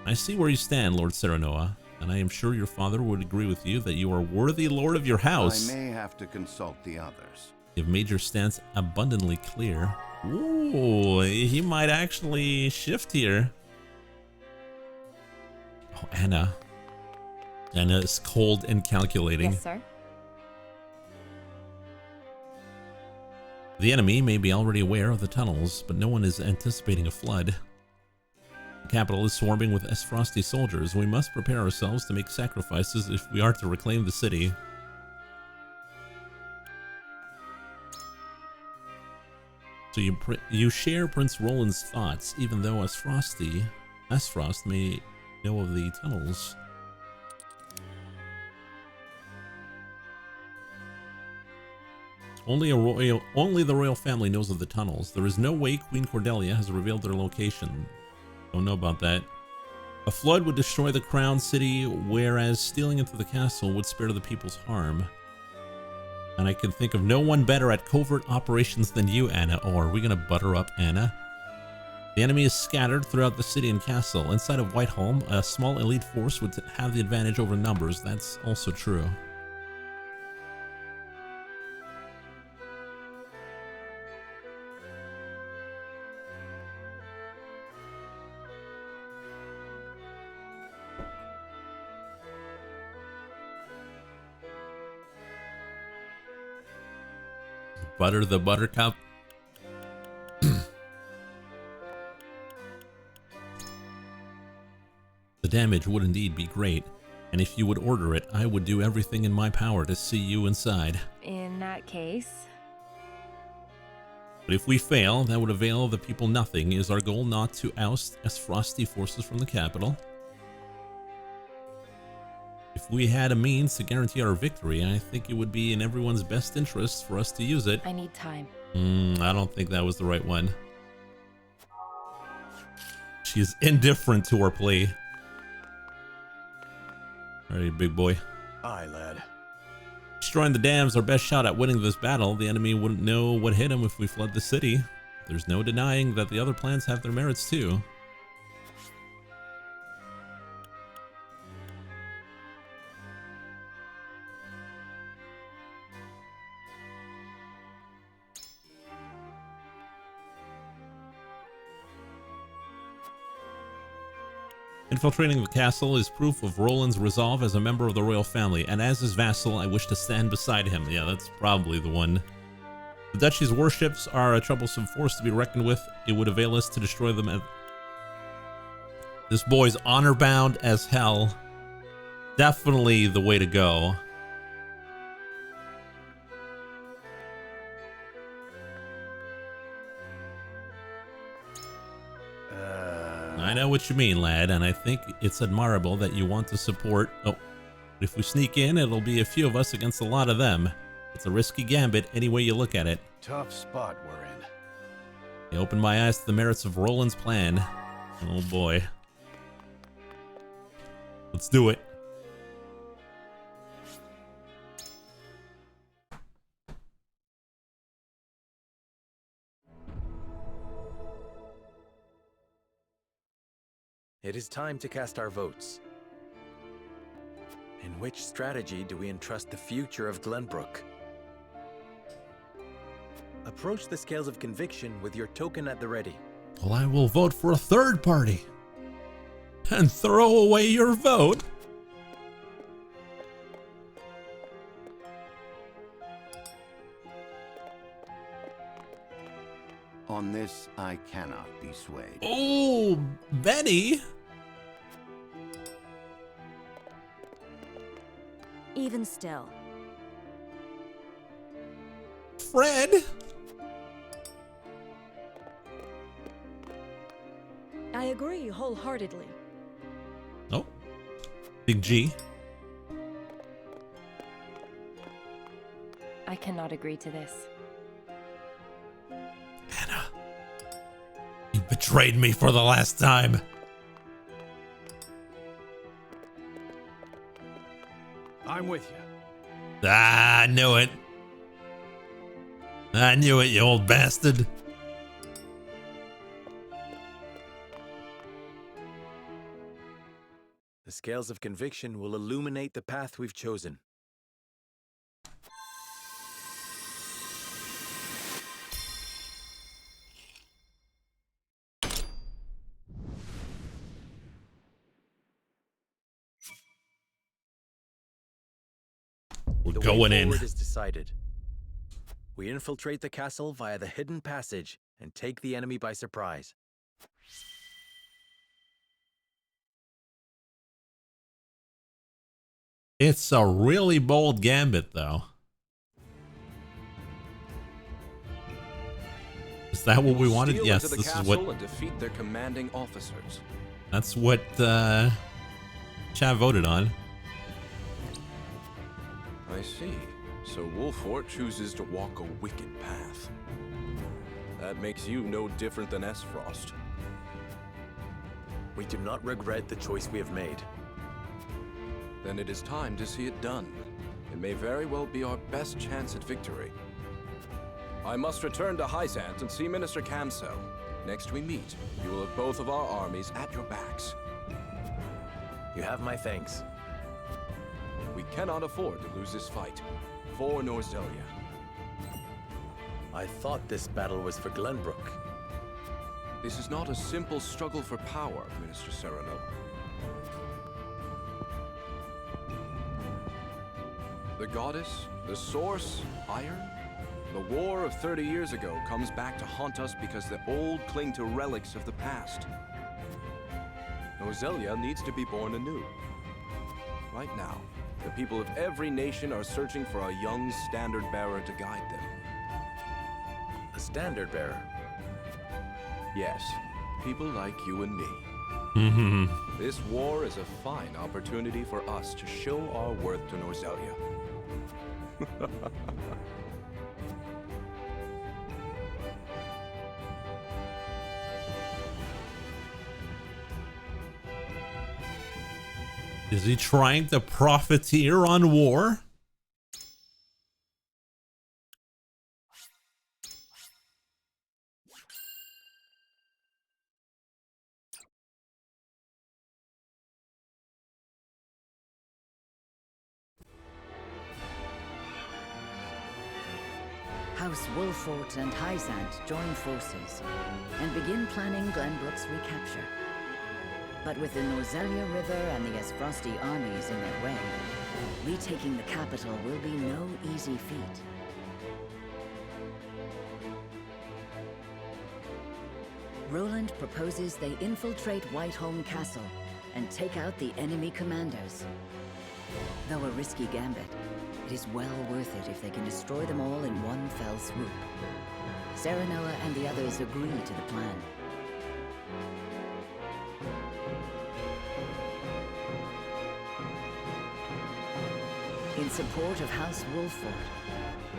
I see where you stand, Lord Serenoa, and I am sure your father would agree with you that you are worthy lord of your house. I may have to consult the others. You've made your stance abundantly clear. Ooh, he might actually shift here. Oh, Anna. Anna is cold and calculating. Yes, sir. The enemy may be already aware of the tunnels, but no one is anticipating a flood. The capital is swarming with Esfrosti soldiers. We must prepare ourselves to make sacrifices if we are to reclaim the city. So you share Prince Roland's thoughts, even though Esfrost may know of the tunnels. Only the royal family knows of the tunnels. There is no way Queen Cordelia has revealed their location. Don't know about that. A flood would destroy the crown city, whereas stealing into the castle would spare the people's harm. And I can think of no one better at covert operations than you, Anna. Oh, are we gonna butter up Anna? The enemy is scattered throughout the city and castle. Inside of Whiteholm, a small elite force would have the advantage over numbers. That's also true. Butter the buttercup. The damage would indeed be great, and if you would order it, I would do everything in my power to see you inside. In that case... But if we fail, that would avail the people nothing. Is our goal not to oust Esfrosti forces from the capital? If we had a means to guarantee our victory, I think it would be in everyone's best interest for us to use it. I need time. I don't think that was the right one. She's indifferent to our play. Alright, big boy. Aye, lad. Destroying the dams our best shot at winning this battle. The enemy wouldn't know what hit him if we flood the city. There's no denying that the other plans have their merits too. Infiltrating the castle is proof of Roland's resolve as a member of the royal family, and as his vassal, I wish to stand beside him. Yeah, that's probably the one. The duchy's warships are a troublesome force to be reckoned with. It would avail us to destroy them. This boy's honor-bound as hell. Definitely the way to go. I know what you mean, lad, and I think it's admirable that you want to support... Oh, if we sneak in, it'll be a few of us against a lot of them. It's a risky gambit any way you look at it. Tough spot we're in. It opened my eyes to the merits of Roland's plan. Oh boy. Let's do it. It is time to cast our votes. In which strategy do we entrust the future of Glenbrook? Approach the scales of conviction with your token at the ready. Well, I will vote for a third party. And throw away your vote. On this, I cannot be swayed. Oh, Benny. Even still. Fred. I agree wholeheartedly. Oh. Big G. I cannot agree to this. Anna. You betrayed me for the last time. I'm with you. Ah, I knew it. I knew it, you old bastard. The scales of conviction will illuminate the path we've chosen. We're The going way in. forward is decided. We infiltrate the castle via the hidden passage and take the enemy by surprise. It's a really bold gambit, though. Is that what we wanted? Steal Yes, into the this is castle what. and defeat their commanding officers. That's what Chav voted on. I see. So Wolfort chooses to walk a wicked path. That makes you no different than S-Frost. We do not regret the choice we have made. Then it is time to see it done. It may very well be our best chance at victory. I must return to Hyzant and see Minister Kamsel. Next we meet, you will have both of our armies at your backs. You have my thanks. We cannot afford to lose this fight. For Norzelia. I thought this battle was for Glenbrook. This is not a simple struggle for power, Minister Sereno. The goddess, the source, iron? The war of 30 years ago comes back to haunt us because the old cling to relics of the past. Norzelia needs to be born anew. Right now, the people of every nation are searching for a young standard bearer to guide them. A standard bearer? Yes, people like you and me. Mm-hmm. This war is a fine opportunity for us to show our worth to Norzelia. Is he trying to profiteer on war? House Wolfort and Hyzant join forces and begin planning Glenbrook's recapture. But with the Norzelia River and the Esfrosti armies in their way, retaking the capital will be no easy feat. Roland proposes they infiltrate Whiteholm Castle and take out the enemy commanders. Though a risky gambit, it is well worth it if they can destroy them all in one fell swoop. Serenoa and the others agree to the plan. In support of House Wolford,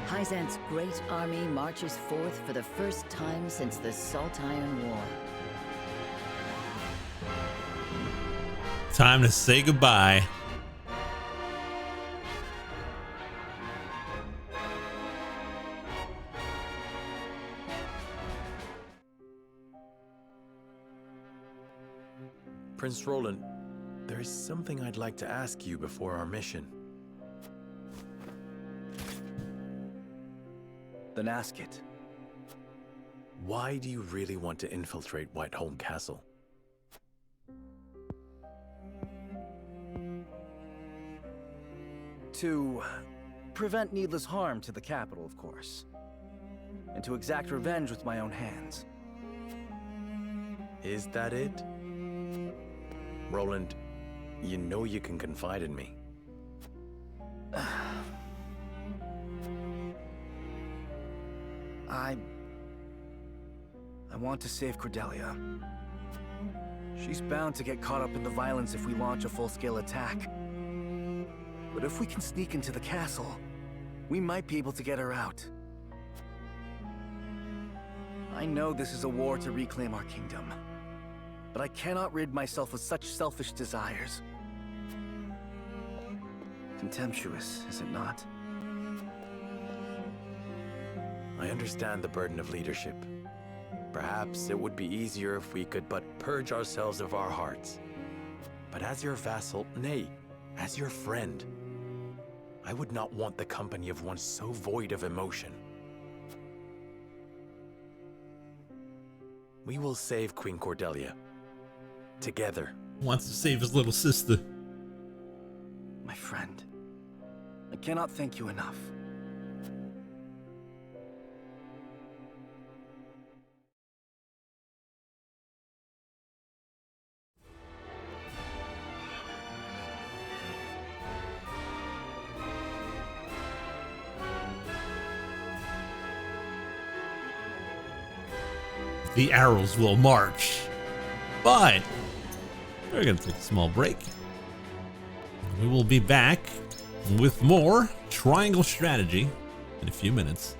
Hyzant's great army marches forth for the first time since the Salt Iron War. Time to say goodbye. Prince Roland, there is something I'd like to ask you before our mission. Then ask it. Why do you really want to infiltrate Whiteholm Castle? To prevent needless harm to the capital, of course. And to exact revenge with my own hands. Is that it? Roland, you know you can confide in me. I want to save Cordelia. She's bound to get caught up in the violence if we launch a full-scale attack. But if we can sneak into the castle, we might be able to get her out. I know this is a war to reclaim our kingdom, but I cannot rid myself of such selfish desires. Contemptuous, is it not? I understand the burden of leadership. Perhaps it would be easier if we could but purge ourselves of our hearts. But as your vassal, nay, as your friend, I would not want the company of one so void of emotion. We will save Queen Cordelia. Together. Wants to save his little sister. My friend, I cannot thank you enough. The arrows will march. But we're going to take a small break. We will be back with more Triangle Strategy in a few minutes.